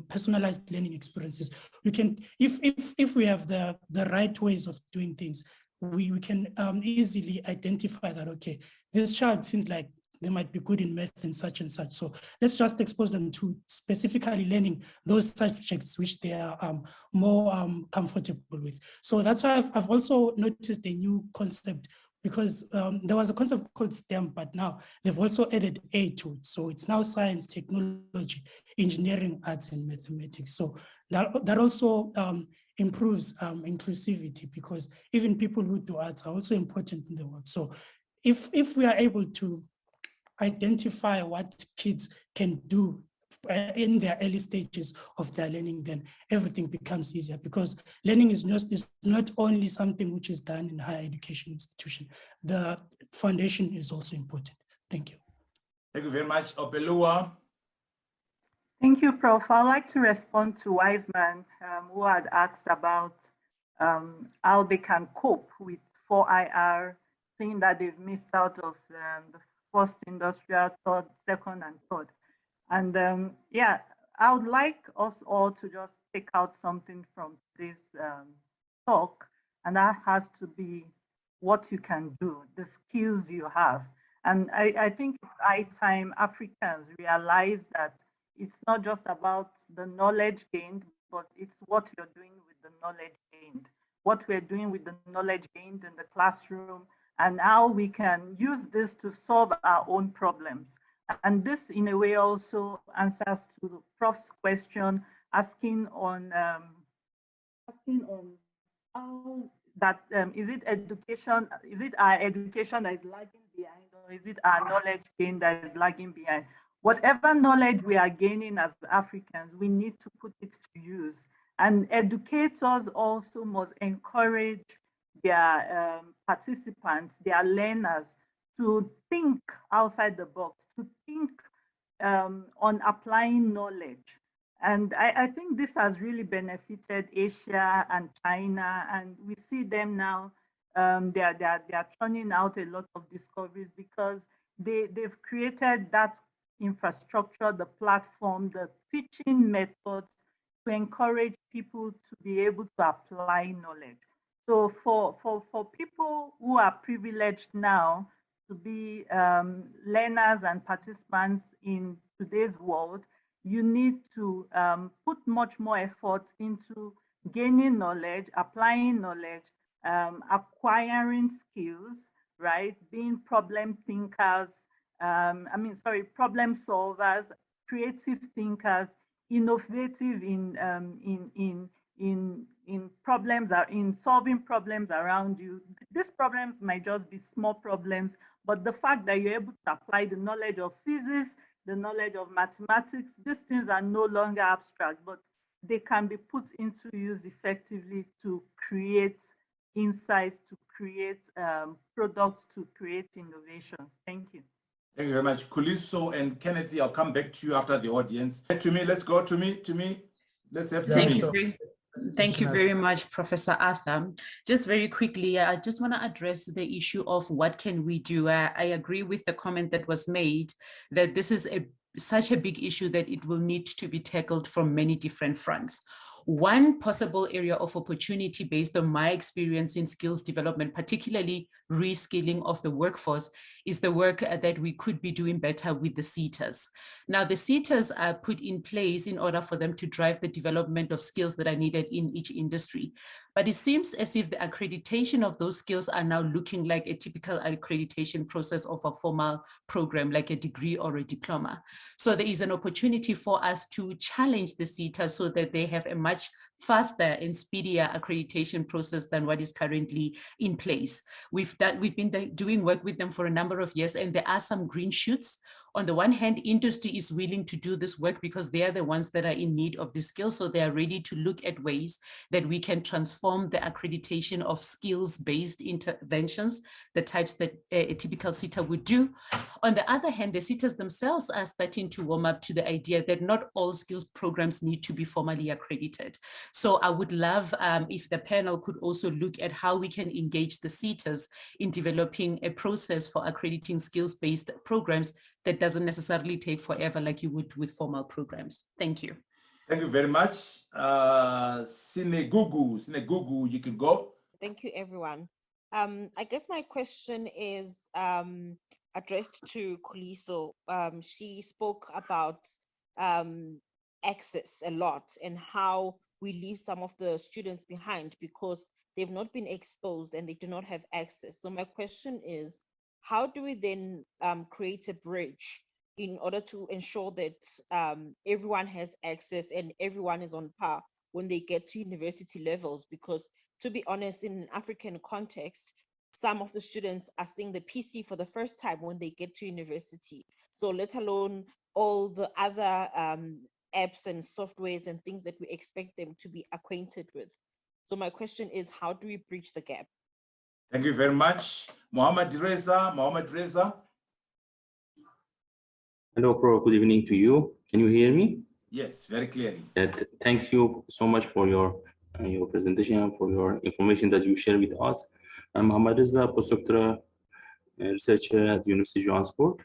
personalized learning experiences. We can, if we have the right ways of doing things, we can easily identify that, okay, this child seems like they might be good in math and such. So let's just expose them to specifically learning those subjects which they are more comfortable with. So that's why I've also noticed a new concept, because there was a concept called STEM, but now they've also added A to it. So it's now science, technology, engineering, arts, and mathematics. So that also improves inclusivity, because even people who do arts are also important in the world. So if we are able to identify what kids can do in their early stages of their learning, then everything becomes easier, because learning is not only something which is done in higher education institution. The foundation is also important. Thank you. Thank you very much. Opelua. Thank you, Prof. I'd like to respond to Wiseman, who had asked about how they can cope with 4IR, saying that they've missed out of the first industrial, third, second, and third. And yeah, I would like us all to just take out something from this talk, and that has to be what you can do, the skills you have. And I think it's high time Africans realize that it's not just about the knowledge gained, but it's what you're doing with the knowledge gained, what we're doing with the knowledge gained in the classroom, and how we can use this to solve our own problems. And this, in a way, also answers to the Prof's question, asking on how that is it education? Is it our education that is lagging behind, or is it our knowledge gain that is lagging behind? Whatever knowledge we are gaining as Africans, we need to put it to use. And educators also must encourage their participants, their learners, to think outside the box, to think on applying knowledge. And I think this has really benefited Asia and China, and we see them now, they are churning out a lot of discoveries, because they've created that infrastructure, the platform, the teaching methods to encourage people to be able to apply knowledge. So for people who are privileged now to be learners and participants in today's world, you need to put much more effort into gaining knowledge, applying knowledge, acquiring skills, right? Being problem thinkers, problem solvers, creative thinkers, innovative in problems, in solving problems around you. These problems might just be small problems, but the fact that you're able to apply the knowledge of physics, the knowledge of mathematics, these things are no longer abstract, but they can be put into use effectively to create insights, to create products, to create innovations. Thank you. Thank you very much. Kuliso and Kenneth, I'll come back to you after the audience. To me, let's go to me. Let's have Thank you very much, Professor Arthur. Just very quickly, I just want to address the issue of what can we do. I agree with the comment that was made that this is such a big issue that it will need to be tackled from many different fronts. One possible area of opportunity based on my experience in skills development, particularly reskilling of the workforce, is the work that we could be doing better with the SETAs. Now, the SETAs are put in place in order for them to drive the development of skills that are needed in each industry. But it seems as if the accreditation of those skills are now looking like a typical accreditation process of a formal program, like a degree or a diploma. So there is an opportunity for us to challenge the SETAs so that they have a much faster and speedier accreditation process than what is currently in place. We've been doing work with them for a number of years, and there are some green shoots. On the one hand, industry is willing to do this work because they are the ones that are in need of the skills, so they are ready to look at ways that we can transform the accreditation of skills-based interventions, the types that a typical SETA would do. On the other hand, the SETAs themselves are starting to warm up to the idea that not all skills programs need to be formally accredited. So I would love if the panel could also look at how we can engage the SETAs in developing a process for accrediting skills-based programs that doesn't necessarily take forever like you would with formal programs. Thank you. Thank you very much. Sinegugu, you can go. Thank you, everyone. I guess my question is addressed to Koliso. She spoke about access a lot and how we leave some of the students behind because they've not been exposed and they do not have access. So my question is, how do we then create a bridge in order to ensure that everyone has access and everyone is on par when they get to university levels? Because to be honest, in an African context, some of the students are seeing the PC for the first time when they get to university. So let alone all the other apps and softwares and things that we expect them to be acquainted with. So my question is, how do we bridge the gap? Thank you very much. Mohammed Reza. Hello, Prof. Good evening to you. Can you hear me? Yes, very clearly. Thank you so much for your presentation, for your information that you share with us. I'm Mohammed Reza, postdoctoral researcher at the University of Johannesburg.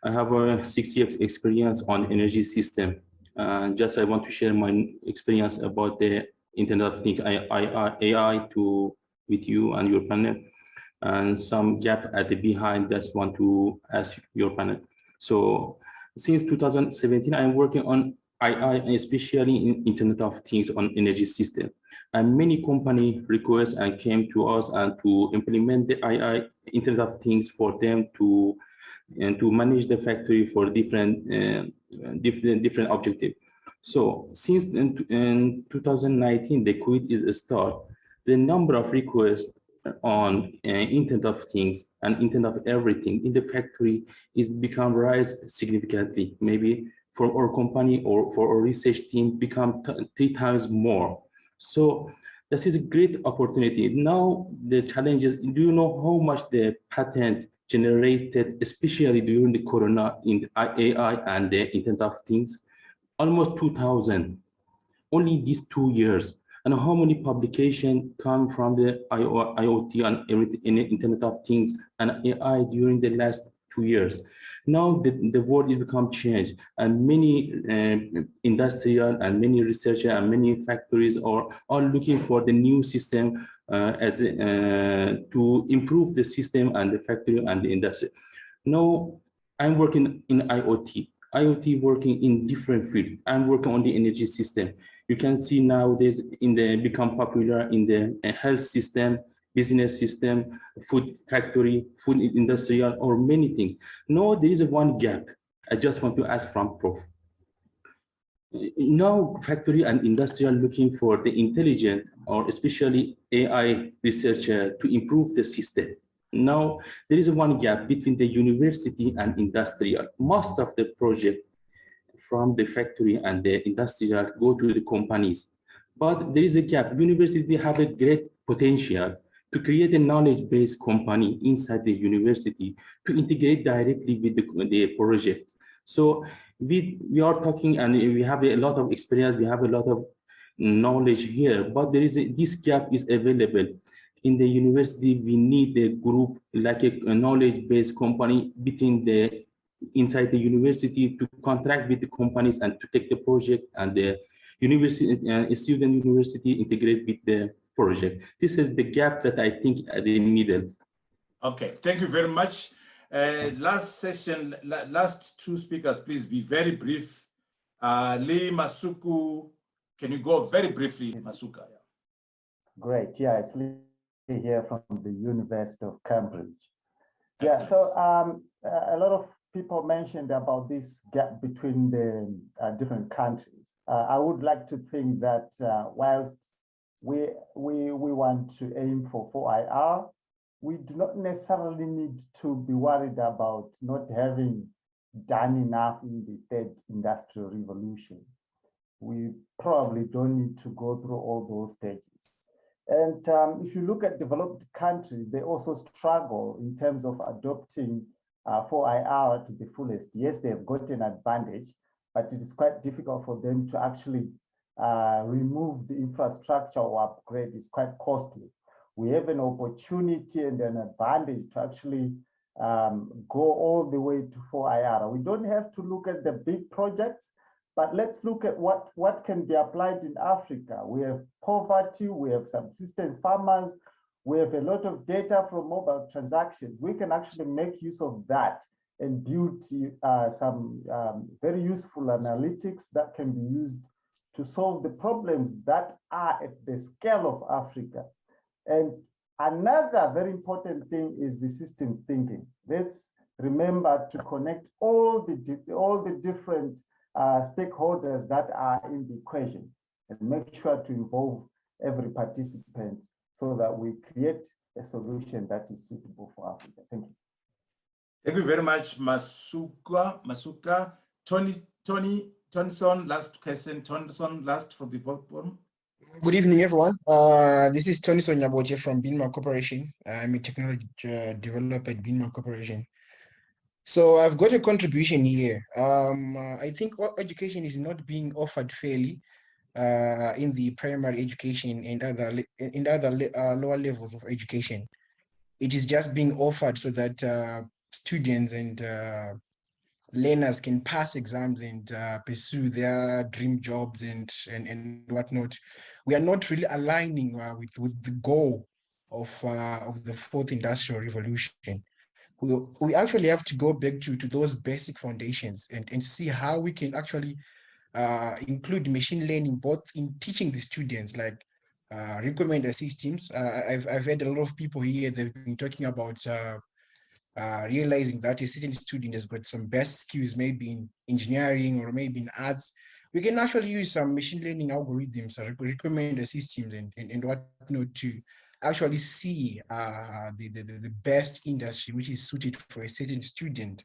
I have a 6 years experience on energy system. I want to share my experience about the Internet of Things, AI with you and your panel, and some gap at the behind. Just want to ask your panel. So since 2017, I'm working on AI, especially in Internet of Things on energy system. And many company requests and came to us and to implement the AI Internet of Things for them to manage the factory for different objectives. So since in 2019, the COVID is a start. The number of requests on Internet of Things and Internet of Everything in the factory is become rise significantly. Maybe for our company or for our research team become 3 times more. So this is a great opportunity. Now the challenges, do you know how much the patent generated, especially during the Corona in AI and the Internet of Things? Almost 2,000, only these 2 years. And how many publications come from the IoT and everything in the Internet of Things and AI during the last 2 years? Now the world has become changed, and many industrial and many researchers and many factories are looking for the new system to improve the system and the factory and the industry. Now I'm working in IoT working in different fields. I'm working on the energy system. You can see nowadays become popular in the health system, business system, food factory, food industrial, or many things. No, there is one gap. I just want to ask from Prof. Now factory and industrial looking for the intelligent or especially AI researcher to improve the system. Now there is one gap between the university and industrial. Most of the project from the factory and the industrial go to the companies, but there is a gap. University have a great potential to create a knowledge-based company inside the university to integrate directly with the project. So we are talking and we have a lot of experience, we have a lot of knowledge here, but there is this gap is available. In the university, we need a group like a knowledge-based company between inside the university to contract with the companies and to take the project and a student university integrate with the project. This is the gap that I think at the middle. Okay, thank you very much. Last session, last two speakers, please be very brief. Lee, Masuku, can you go very briefly, Masuka? Great, yeah, it's Lee here from the University of Cambridge. Yeah, Excellent. so a lot of people mentioned about this gap between the different countries. I would like to think that whilst we want to aim for 4IR, we do not necessarily need to be worried about not having done enough in the third industrial revolution. We probably don't need to go through all those stages. And if you look at developed countries, they also struggle in terms of adopting 4IR to the fullest. Yes, they've got an advantage, but it is quite difficult for them to actually remove the infrastructure or upgrade. It's quite costly. We have an opportunity and an advantage to actually go all the way to 4IR. We don't have to look at the big projects, but let's look at what can be applied in Africa. We have poverty, we have subsistence farmers, we have a lot of data from mobile transactions. We can actually make use of that and build some very useful analytics that can be used to solve the problems that are at the scale of Africa. And another very important thing is the systems thinking. Let's remember to connect all the different stakeholders that are in the equation and make sure to involve every participant so that we create a solution that is suitable for Africa. Thank you. Thank you very much, Masuka. Tonson, last question. Tonson, last for the bottom. Good evening, everyone. This is Tony Sonyaboche from Binma Corporation. I'm a technology developer at Binma Corporation. So I've got a contribution here. I think education is not being offered fairly in the primary education and other lower levels of education. It is just being offered so that students and learners can pass exams and pursue their dream jobs and whatnot. We are not really aligning with the goal of the fourth industrial revolution. We actually have to go back to those basic foundations and see how we can actually include machine learning both in teaching the students, like recommender systems. I've heard a lot of people here, they've been talking about realizing that a certain student has got some best skills, maybe in engineering or maybe in arts. We can actually use some machine learning algorithms, recommender systems and whatnot to actually see the best industry which is suited for a certain student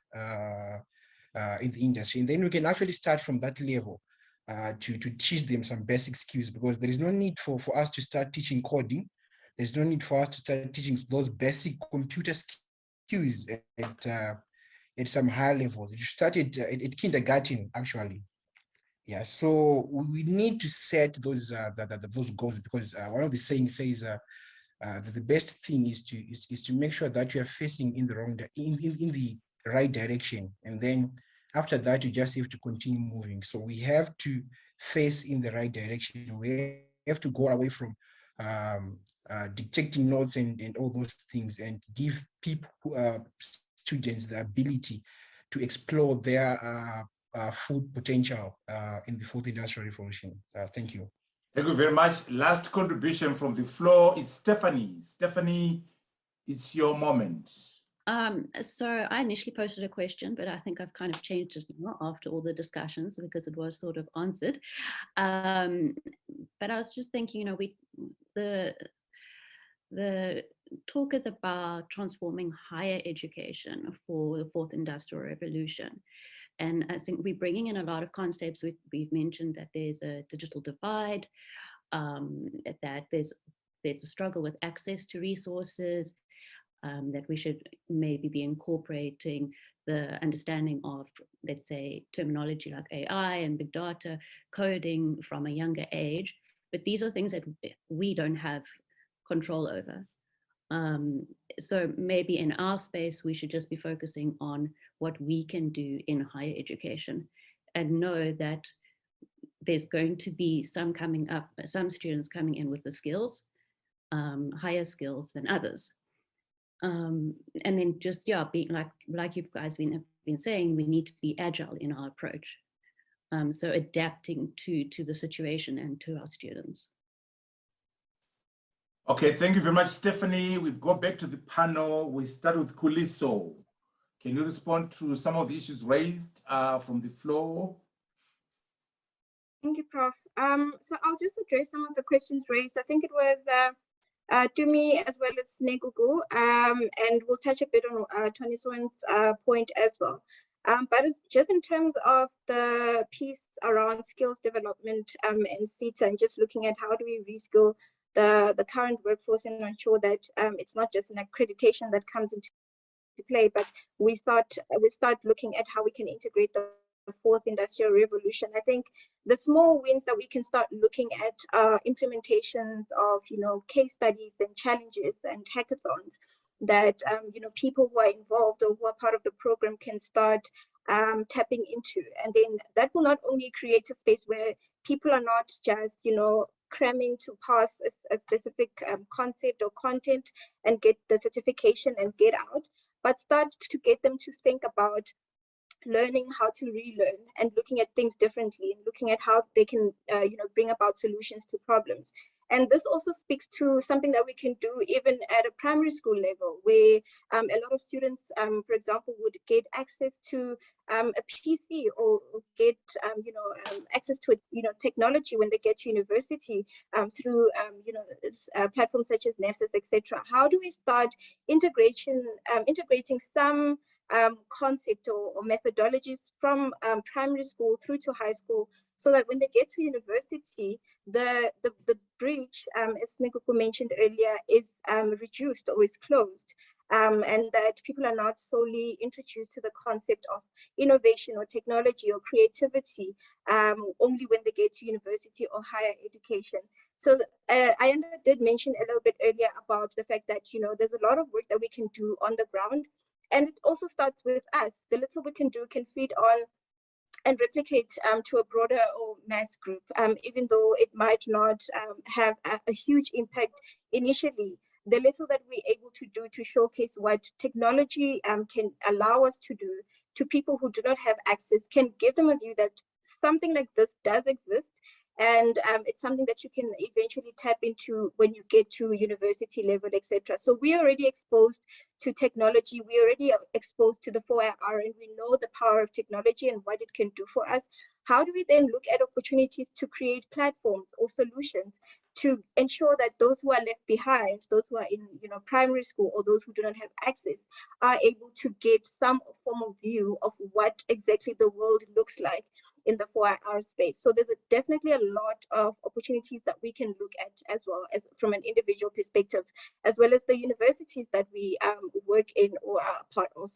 in the industry. And then we can actually start from that level to teach them some basic skills, because there is no need for us to start teaching coding. There's no need for us to start teaching those basic computer skills at some higher levels. It started at kindergarten, actually. Yeah, so we need to set those goals, because one of the sayings says that the best thing is to make sure that you are facing in the right direction, and then after that you just have to continue moving. So we have to face in the right direction. We have to go away from dictating notes and all those things, and give people students the ability to explore their full potential in the fourth industrial revolution. Thank you. Thank you very much. Last contribution from the floor is Stephanie. Stephanie, it's your moment. So I initially posted a question, but I think I've kind of changed it now after all the discussions, because it was sort of answered. But I was just thinking, the talk is about transforming higher education for the fourth industrial revolution. And I think we're bringing in a lot of concepts. We've mentioned that there's a digital divide, that there's a struggle with access to resources, that we should maybe be incorporating the understanding of, let's say, terminology like AI and big data, coding from a younger age. But these are things that we don't have control over. So maybe in our space, we should just be focusing on what we can do in higher education, and know that there's going to be some students coming in with the skills, higher skills than others. And then just, yeah, being like you guys been saying, we need to be agile in our approach. So adapting to the situation and to our students. Okay, thank you very much, Stephanie. We go back to the panel. We start with Kuliso. Can you respond to some of the issues raised from the floor? Thank you, Prof. So I'll just address some of the questions raised. I think it was Tumi as well as Negugu, and we'll touch a bit on Tony Swan's point as well. But just in terms of the piece around skills development and CETA, and just looking at how do we reskill the current workforce and ensure that it's not just an accreditation that comes into play, but we start looking at how we can integrate the fourth industrial revolution. I think the small wins that we can start looking at are implementations of, case studies and challenges and hackathons that, people who are involved or who are part of the program can start tapping into. And then that will not only create a space where people are not just, cramming to pass a specific concept or content and get the certification and get out, but start to get them to think about learning how to relearn and looking at things differently and looking at how they can, bring about solutions to problems. And this also speaks to something that we can do even at a primary school level, where a lot of students, for example, would get access to a PC or get, access to, technology when they get to university through, platforms such as Nexus, etc. How do we start integrating some concept or methodologies from primary school through to high school, so that when they get to university, the breach, as Negugu mentioned earlier, is reduced or is closed, and that people are not solely introduced to the concept of innovation or technology or creativity only when they get to university or higher education. So I did mention a little bit earlier about the fact that, there's a lot of work that we can do on the ground. And it also starts with us. The little we can do can feed on and replicate to a broader or mass group, even though it might not have a huge impact initially. The little that we're able to do to showcase what technology can allow us to do to people who do not have access can give them a view that something like this does exist. And it's something that you can eventually tap into when you get to university level, etc. So we're already exposed to technology. We're already exposed to the 4IR, and we know the power of technology and what it can do for us. How do we then look at opportunities to create platforms or solutions to ensure that those who are left behind, those who are in primary school or those who do not have access, are able to get some form of view of what exactly the world looks like in the 4IR space. So there's definitely a lot of opportunities that we can look at as well as from an individual perspective, as well as the universities that we work in or are a part of.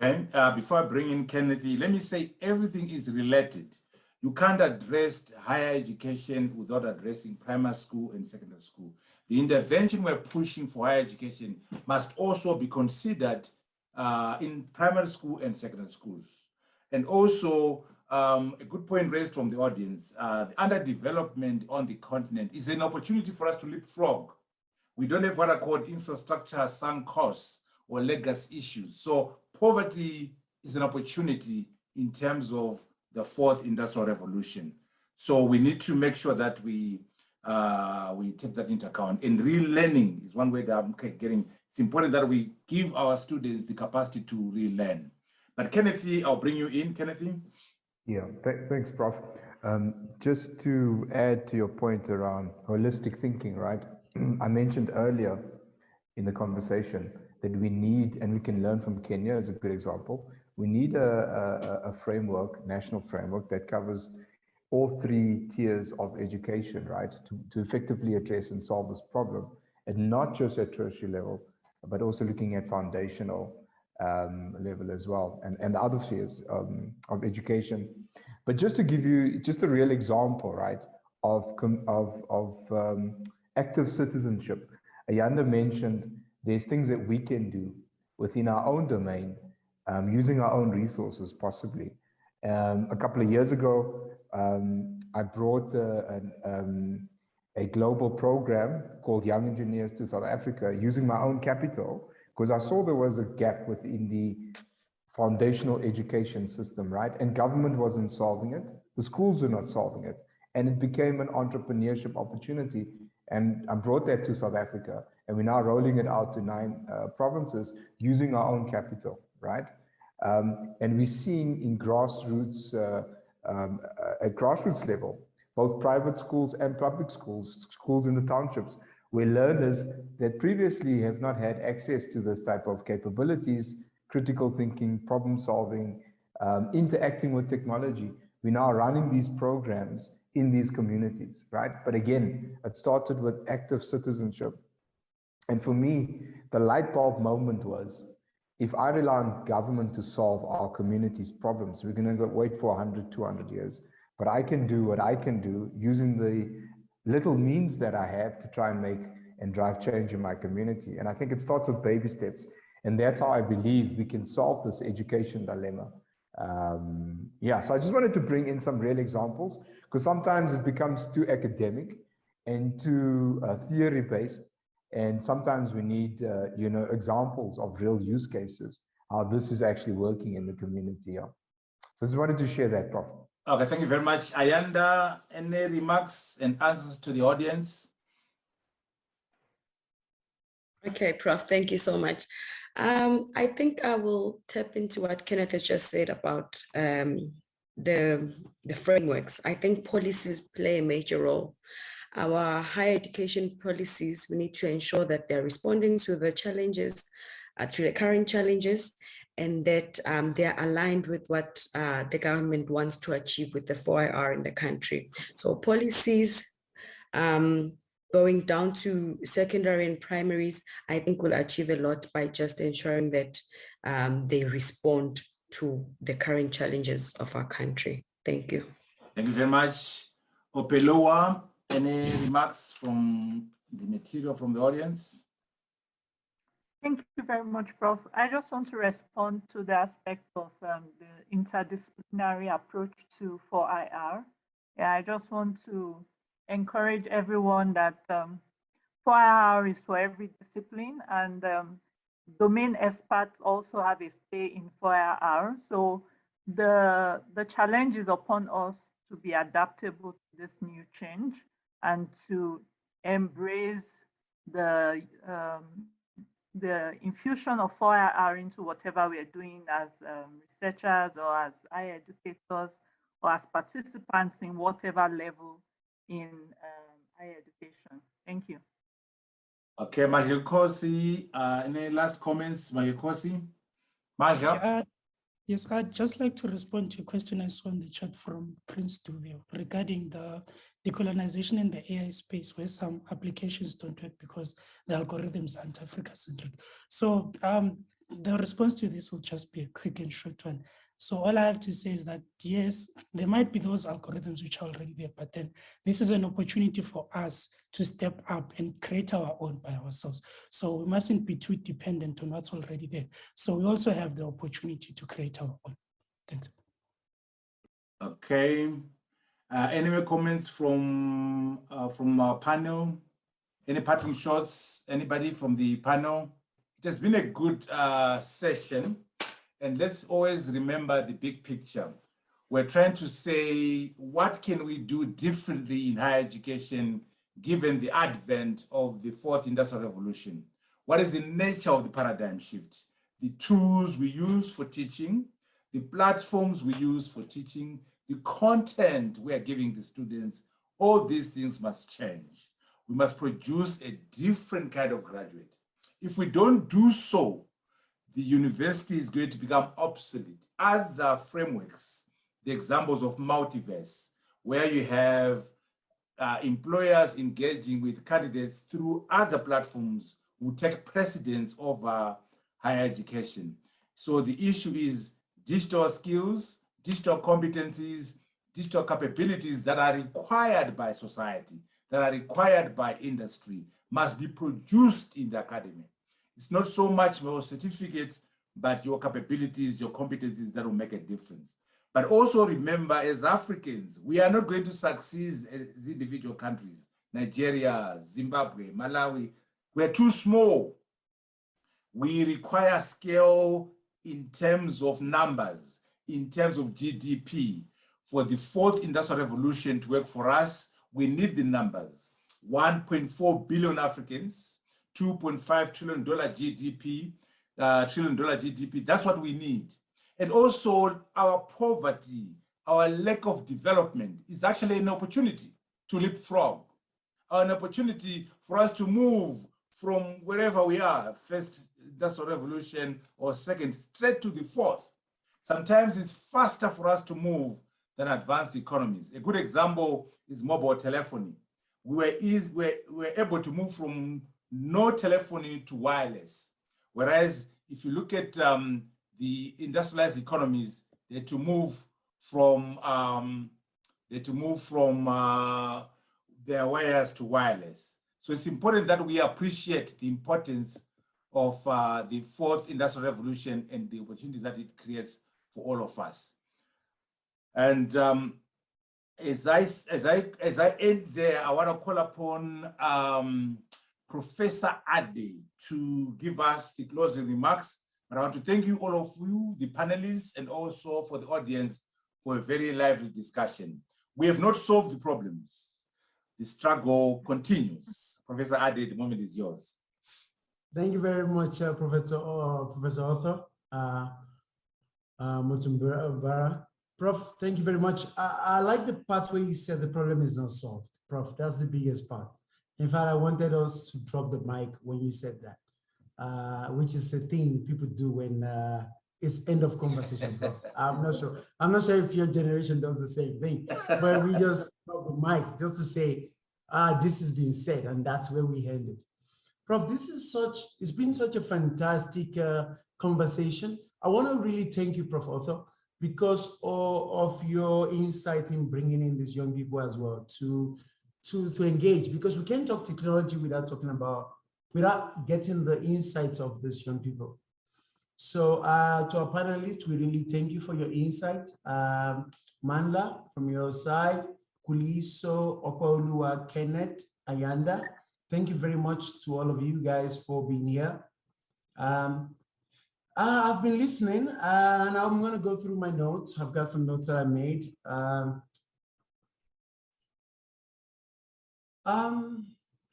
Okay, before I bring in Kennedy, let me say everything is related. You can't address higher education without addressing primary school and secondary school. The intervention we're pushing for higher education must also be considered in primary school and secondary schools. And also, a good point raised from the audience, the underdevelopment on the continent is an opportunity for us to leapfrog. We don't have what are called infrastructure sunk costs or legacy issues. So poverty is an opportunity in terms of the fourth industrial revolution. So we need to make sure that we take that into account. And relearning is one way that I'm getting. It's important that we give our students the capacity to relearn. But Kenneth, I'll bring you in, Kenneth. Yeah, thanks, Prof. Just to add to your point around holistic thinking, right? I mentioned earlier in the conversation that we need, and we can learn from Kenya as a good example, we need a framework, national framework that covers all three tiers of education, right? To effectively address and solve this problem, and not just at tertiary level, but also looking at foundational level as well, and the other spheres of education. But just to give you just a real example, right, of active citizenship, Ayanda mentioned there's things that we can do within our own domain, using our own resources possibly. A couple of years ago, I brought a global program called Young Engineers to South Africa using my own capital, because I saw there was a gap within the foundational education system, right? And government wasn't solving it. The schools were not solving it. And it became an entrepreneurship opportunity. And I brought that to South Africa. And we're now rolling it out to 9 provinces using our own capital, right? And we're seeing in grassroots, at grassroots level, both private schools and public schools, schools in the townships, where learners that previously have not had access to this type of capabilities, critical thinking, problem solving, interacting with technology, we're now running these programs in these communities, right? But again, it started with active citizenship. And for me, the light bulb moment was, if I rely on government to solve our community's problems, we're going to wait for 100, 200 years. But I can do what I can do using the little means that I have to try and make and drive change in my community. And I think it starts with baby steps. And that's how I believe we can solve this education dilemma. Yeah, so I just wanted to bring in some real examples, because sometimes it becomes too academic and too theory-based. And sometimes we need, examples of real use cases, how this is actually working in the community. Yeah. So I just wanted to share that, Prof. Okay, thank you very much. Ayanda, any remarks and answers to the audience? Okay, Prof, thank you so much. I think I will tap into what Kenneth has just said about the frameworks. I think policies play a major role. Our higher education policies, we need to ensure that they're responding to the challenges, to the current challenges, and that they're aligned with what the government wants to achieve with the 4IR in the country. So policies going down to secondary and primaries, I think will achieve a lot by just ensuring that they respond to the current challenges of our country. Thank you. Thank you very much. Opeloa, any remarks from the material from the audience? Thank you very much, Prof. I just want to respond to the aspect of the interdisciplinary approach to 4IR. Yeah, I just want to encourage everyone that 4IR is for every discipline, and domain experts also have a say in 4IR. So the challenge is upon us to be adaptable to this new change and to embrace the infusion of 4IR into whatever we are doing as researchers or as higher educators or as participants in whatever level in higher education. Thank you. Okay, Majokosi, any last comments, Majokosi? Maja? Yes, I'd just like to respond to a question I saw in the chat from Prince Dubio regarding the decolonization in the AI space, where some applications don't work because the algorithms aren't Africa-centric. So the response to this will just be a quick and short one. So all I have to say is that, yes, there might be those algorithms which are already there, but then this is an opportunity for us to step up and create our own by ourselves. So we mustn't be too dependent on what's already there. So we also have the opportunity to create our own. Thanks. Okay. Any more comments from our panel? Any parting shots? Anybody from the panel? It has been a good session. And let's always remember the big picture. We're trying to say, what can we do differently in higher education given the advent of the fourth industrial revolution? What is the nature of the paradigm shift? The tools we use for teaching, the platforms we use for teaching, the content we are giving the students, all these things must change. We must produce a different kind of graduate. If we don't do so, the university is going to become obsolete. Other frameworks, the examples of multiverse, where you have employers engaging with candidates through other platforms, will take precedence over higher education. So the issue is digital skills, digital competencies, digital capabilities that are required by society, that are required by industry, must be produced in the academy. It's not so much your certificate, but your capabilities, your competencies that will make a difference. But also remember, as Africans, we are not going to succeed as individual countries. Nigeria, Zimbabwe, Malawi, we're too small. We require scale in terms of numbers, in terms of GDP. For the fourth industrial revolution to work for us, we need the numbers. 1.4 billion Africans, $2.5 trillion GDP, that's what we need. And also our poverty, our lack of development is actually an opportunity to leapfrog, an opportunity for us to move from wherever we are, first industrial revolution or second, straight to the fourth. Sometimes it's faster for us to move than advanced economies. A good example is mobile telephony. We were able to move from no telephony to wireless. Whereas if you look at the industrialized economies, they had to move from their wires to wireless. So it's important that we appreciate the importance of the fourth industrial revolution and the opportunities that it creates for all of us. And as I end there, I want to call upon Professor Ade to give us the closing remarks. But I want to thank you, all of you, the panelists, and also for the audience for a very lively discussion. We have not solved the problems. The struggle continues. Professor Ade, the moment is yours. Thank you very much, Professor Arthur Mutumbara. Prof, thank you very much. I like the part where you said the problem is not solved. Prof, that's the biggest part. In fact, I wanted us to drop the mic when you said that, which is a thing people do when it's end of conversation, Prof. I'm not sure if your generation does the same thing, but we just drop the mic just to say, this has been said, and that's where we end it. Prof, it's been such a fantastic conversation. I want to really thank you, Prof. Arthur, because of your insight in bringing in these young people as well to engage, because we can't talk technology without getting the insights of these young people. So to our panelists, we really thank you for your insight. Manla, from your side, Kuliso, Opaoluwa, Kenneth, Ayanda, thank you very much to all of you guys for being here. I've been listening, and I'm going to go through my notes. I've got some notes that I made.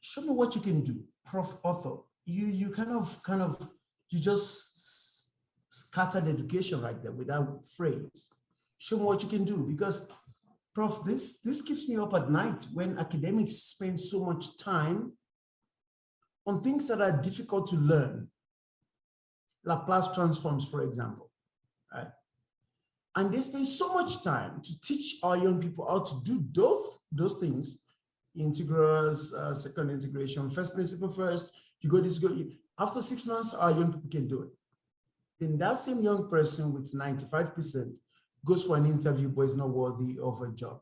Show me what you can do, Prof. Arthur. You you just scattered education right there without phrase. Show me what you can do, because, Prof, this keeps me up at night when academics spend so much time on things that are difficult to learn. Laplace transforms, for example, right? And they spend so much time to teach our young people how to do those things, integrals, second integration, first principle first, after 6 months, our young people can do it. Then that same young person with 95% goes for an interview, but is not worthy of a job.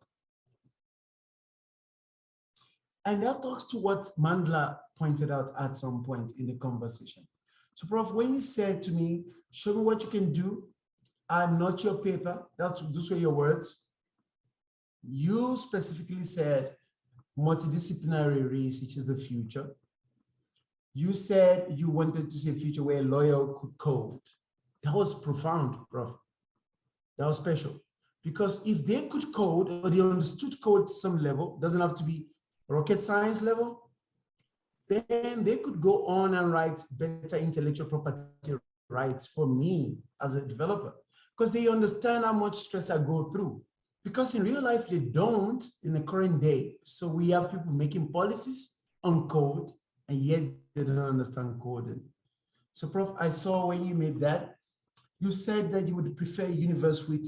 And that talks to what Mandla pointed out at some point in the conversation. So, Prof, when you said to me, show me what you can do, and not your paper, those were your words. You specifically said multidisciplinary research is the future. You said you wanted to see a future where a lawyer could code. That was profound, Prof. That was special. Because if they could code, or they understood code to some level, doesn't have to be rocket science level, then they could go on and write better intellectual property rights for me as a developer, because they understand how much stress I go through. Because in real life, they don't in the current day. So we have people making policies on code, and yet they don't understand coding. So, Prof, I saw when you made that, you said that you would prefer a universe with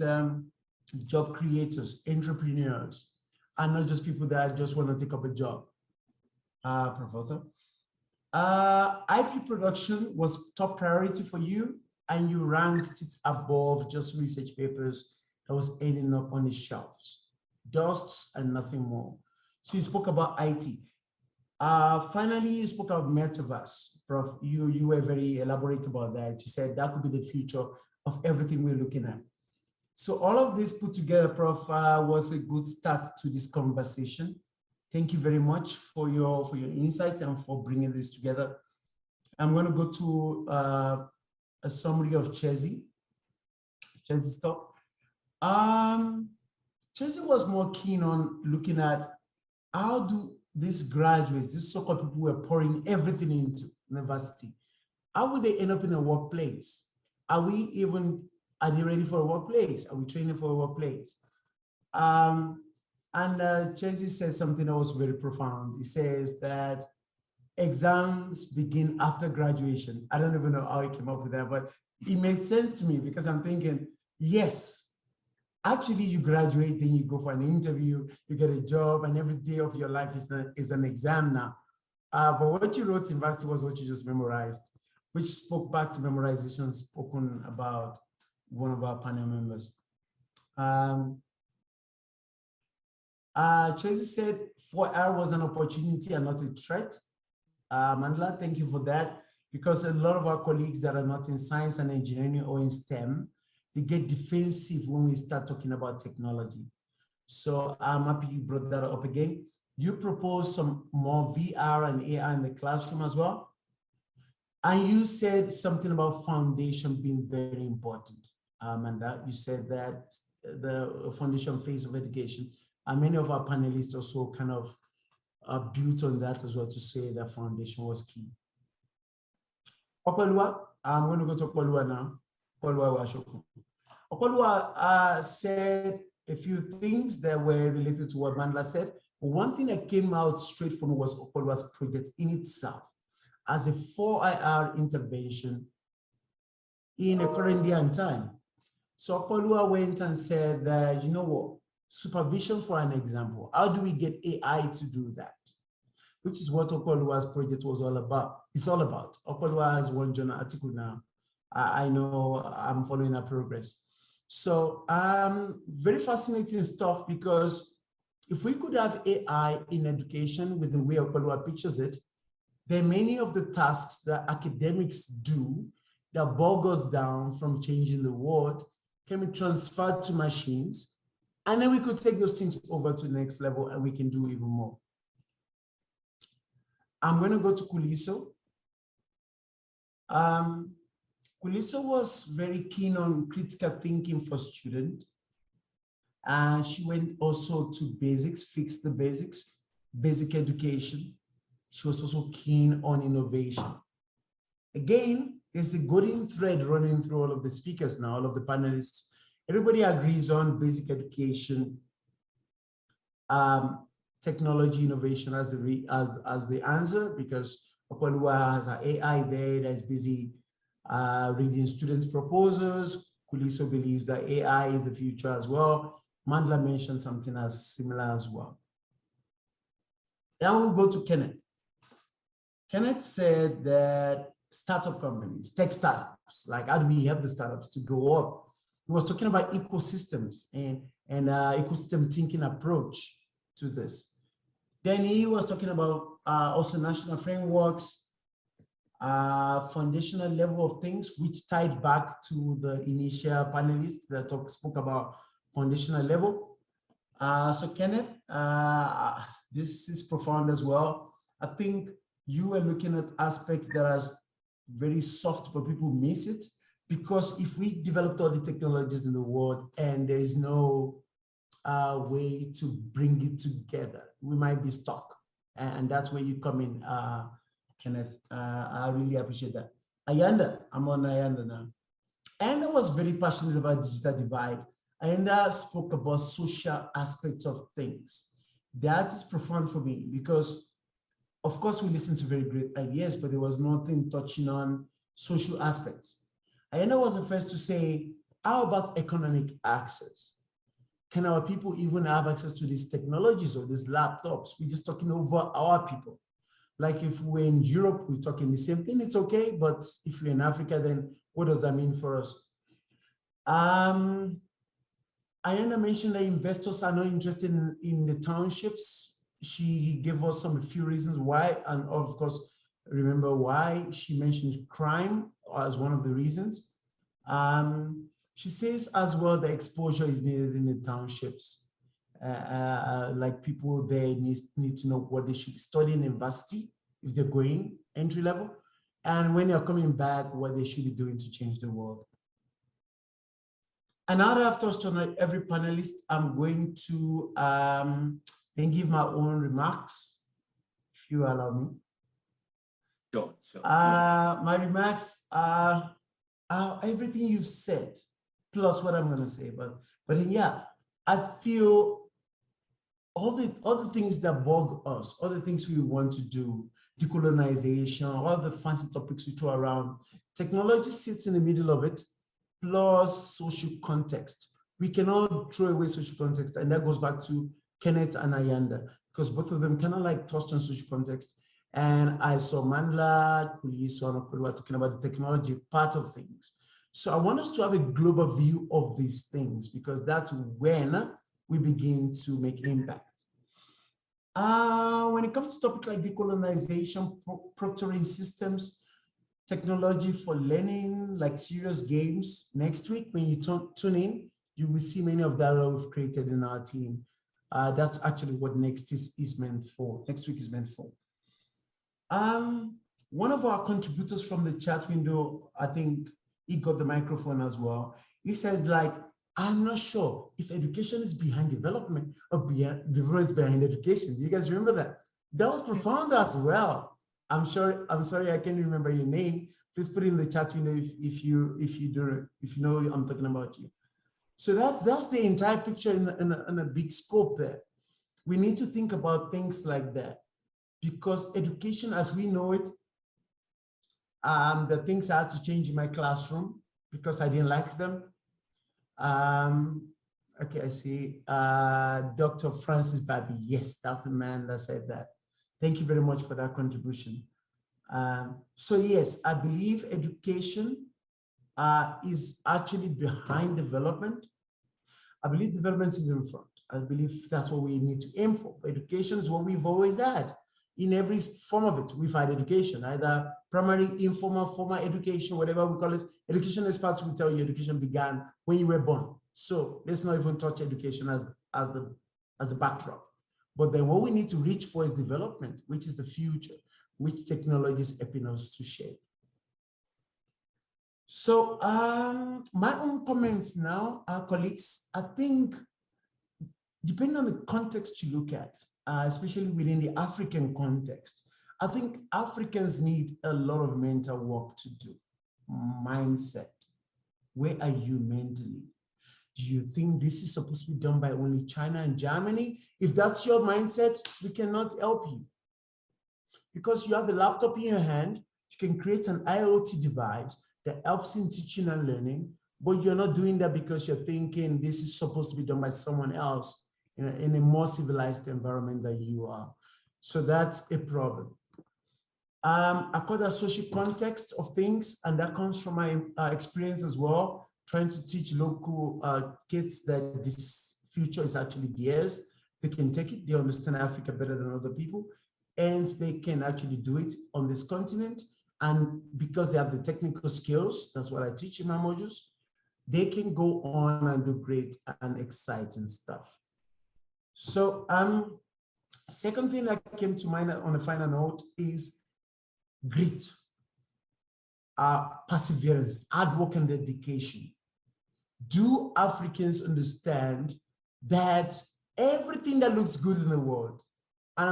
job creators, entrepreneurs, and not just people that just want to take up a job. Professor. IP production was top priority for you, and you ranked it above just research papers that was ending up on the shelves. Dusts and nothing more. So you spoke about IT. Finally, you spoke about metaverse. Prof, you were very elaborate about that. You said that could be the future of everything we're looking at. So all of this put together, Prof, was a good start to this conversation. Thank you very much for your insight and for bringing this together. I'm going to go to a summary of Charis. Charis, stop. Charis was more keen on looking at how do these graduates, these so-called people who are pouring everything into university, how would they end up in a workplace? Are they ready for a workplace? Are we training for a workplace? Charis said something that was very profound. He says that exams begin after graduation. I don't even know how he came up with that, but it made sense to me because I'm thinking, yes, actually you graduate, then you go for an interview, you get a job, and every day of your life is an exam now. But what you wrote in university was what you just memorized, which spoke back to memorization spoken about one of our panel members. Charis said 4R was an opportunity and not a threat. Mandla, thank you for that, because a lot of our colleagues that are not in science and engineering or in STEM, they get defensive when we start talking about technology. So I'm happy you brought that up again. You proposed some more VR and AR in the classroom as well. And you said something about foundation being very important. And you said that the foundation phase of education, and many of our panelists also kind of built on that as well to say that foundation was key. Okolua, I'm going to go to Okolua now. Okolua Washoku. Okolua said a few things that were related to what Mandla said. One thing that came out straight from was Okolua's project in itself as a 4IR intervention in a current day and time. So Okolua went and said that, you know what, supervision for an example, how do we get AI to do that? Which is what Okolua's project was all about. It's all about. Okolua has one journal article now. I know I'm following her progress. So very fascinating stuff, because if we could have AI in education with the way Okolua pictures it, then many of the tasks that academics do that bog us down from changing the world can be transferred to machines, and then we could take those things over to the next level and we can do even more. I'm going to go to Kuliso. Kuliso was very keen on critical thinking for students. And she went also to basics, fix the basics, basic education. She was also keen on innovation. Again, there's a golden thread running through all of the speakers now, all of the panelists. Everybody agrees on basic education, technology innovation as the answer, because Okolua has her AI there that's busy reading students' proposals. Kuliso believes that AI is the future as well. Mandla mentioned something as similar as well. Now we'll go to Kenneth. Kenneth said that startup companies, tech startups, like how do we help the startups to grow up? He was talking about ecosystems and ecosystem thinking approach to this. Then he was talking about also national frameworks, foundational level of things, which tied back to the initial panelists that spoke about foundational level. So Kenneth, this is profound as well. I think you are looking at aspects that are very soft, but people miss it, because if we developed all the technologies in the world and there is no way to bring it together, we might be stuck. And that's where you come in, Kenneth. I really appreciate that. Ayanda, I'm on Ayanda now. Ayanda was very passionate about digital divide. Ayanda spoke about social aspects of things. That is profound for me, because of course we listen to very great ideas, but there was nothing touching on social aspects. Ayanda was the first to say, how about economic access? Can our people even have access to these technologies or these laptops? We're just talking over our people. Like if we're in Europe, we're talking the same thing, it's okay. But if we're in Africa, then what does that mean for us? Ayanda mentioned that investors are not interested in the townships. She gave us a few reasons why, and of course, remember why she mentioned crime as one of the reasons. She says as well the exposure is needed in the townships. Like people there need to know what they should study in university if they're going entry level, and when you're coming back, what they should be doing to change the world. And now that I've touched on every panelist, I'm going to then give my own remarks, if you allow me. Sure. My remarks are everything you've said, plus what I'm going to say. But then, yeah, I feel all the things that bug us, all the things we want to do, decolonization, all the fancy topics we throw around, technology sits in the middle of it, plus social context. We cannot throw away social context, and that goes back to Kenneth and Ayanda, because both of them kind of like touched on social context. And I saw Mandla, Kuliso, and Okulu talking about the technology part of things. So I want us to have a global view of these things, because that's when we begin to make impact. When it comes to topics like decolonization, proctoring systems, technology for learning, like serious games, next week when you tune in, you will see many of that we've created in our team. That's actually what next week is meant for. One of our contributors from the chat window, I think he got the microphone as well. He said, like, I'm not sure if education is behind development or development is behind education. Do you guys remember that? That was profound as well. I'm sorry, I can't remember your name. Please put it in the chat window if you know I'm talking about you. So that's the entire picture in a big scope there. We need to think about things like that, because education as we know it, the things I had to change in my classroom because I didn't like them. Okay, I see Dr. Francis Babi. Yes, that's the man that said that. Thank you very much for that contribution. So yes, I believe education is actually behind development. I believe development is in front. I believe that's what we need to aim for. Education is what we've always had. In every form of it, we've had education, either primary, informal, formal education, whatever we call it. Education experts will tell you education began when you were born. So let's not even touch education as the backdrop. But then what we need to reach for is development, which is the future, which technology is helping us to shape. So my own comments now, colleagues, I think depending on the context you look at, especially within the African context, I think Africans need a lot of mental work to do. Mindset. Where are you mentally? Do you think this is supposed to be done by only China and Germany? If that's your mindset, we cannot help you. Because you have a laptop in your hand, you can create an IoT device that helps in teaching and learning, but you're not doing that because you're thinking this is supposed to be done by someone else in a more civilized environment than you are. So that's a problem. I call that social context of things, and that comes from my experience as well, trying to teach local kids that this future is actually theirs. They can take it, they understand Africa better than other people, and they can actually do it on this continent. And because they have the technical skills, that's what I teach in my modules, they can go on and do great and exciting stuff. So second thing that came to mind on a final note is grit, perseverance, hard work and dedication. Do Africans understand that everything that looks good in the world, and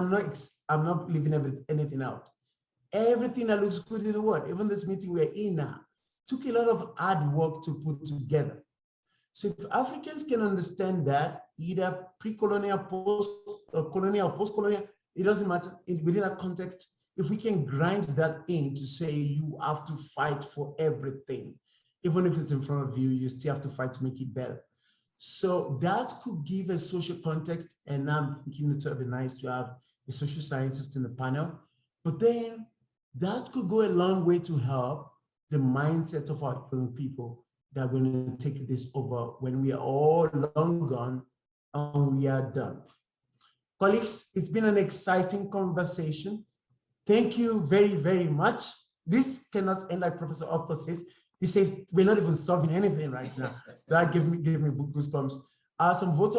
I'm not leaving anything out, everything that looks good in the world, even this meeting we're in now, took a lot of hard work to put together. So if Africans can understand that, either pre-colonial, colonial, post-colonial, it doesn't matter, within that context, if we can grind that in to say you have to fight for everything, even if it's in front of you, you still have to fight to make it better. So that could give a social context, and I'm thinking it would be nice to have a social scientist in the panel, but then that could go a long way to help the mindset of our young people that are going to take this over when we are all long gone and we are done. Colleagues, it's been an exciting conversation. Thank you very, very much. This cannot end like Professor Otto says. He says we're not even solving anything right now. That gave me goosebumps. Some vote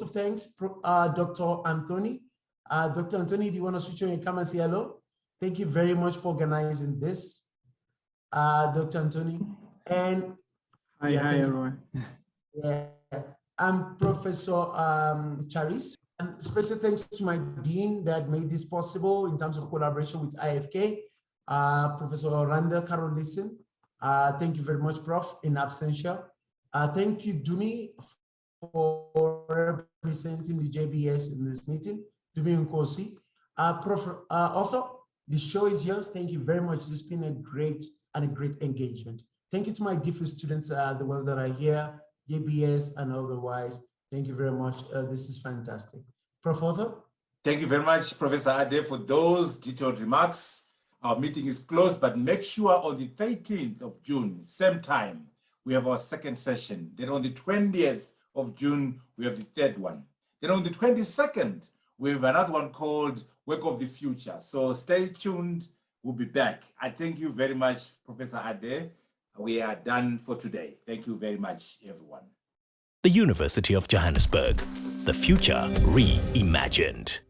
of thanks, Dr. Anthony. Dr. Anthony, do you want to switch on your camera and say hello? Thank you very much for organizing this, Dr. Anthony. And hi everyone. Yeah, I'm Professor Charis. And special thanks to my dean that made this possible in terms of collaboration with IFK, Professor Randa Carolison. Thank you very much, Prof, in absentia. Thank you, Dumi, for representing the JBS in this meeting. Dumi Nkosi. Prof, author, the show is yours. Thank you very much. It's been a great engagement. Thank you to my different students, the ones that are here, JBS and otherwise. Thank you very much. This is fantastic. Prof. Author? Thank you very much, Professor Ade, for those detailed remarks. Our meeting is closed, but make sure on the 13th of June, same time, we have our second session. Then on the 20th of June, we have the third one. Then on the 22nd, we have another one called Work of the Future. So stay tuned. We'll be back. I thank you very much, Professor Ade. We are done for today. Thank you very much, everyone. The University of Johannesburg, the future reimagined.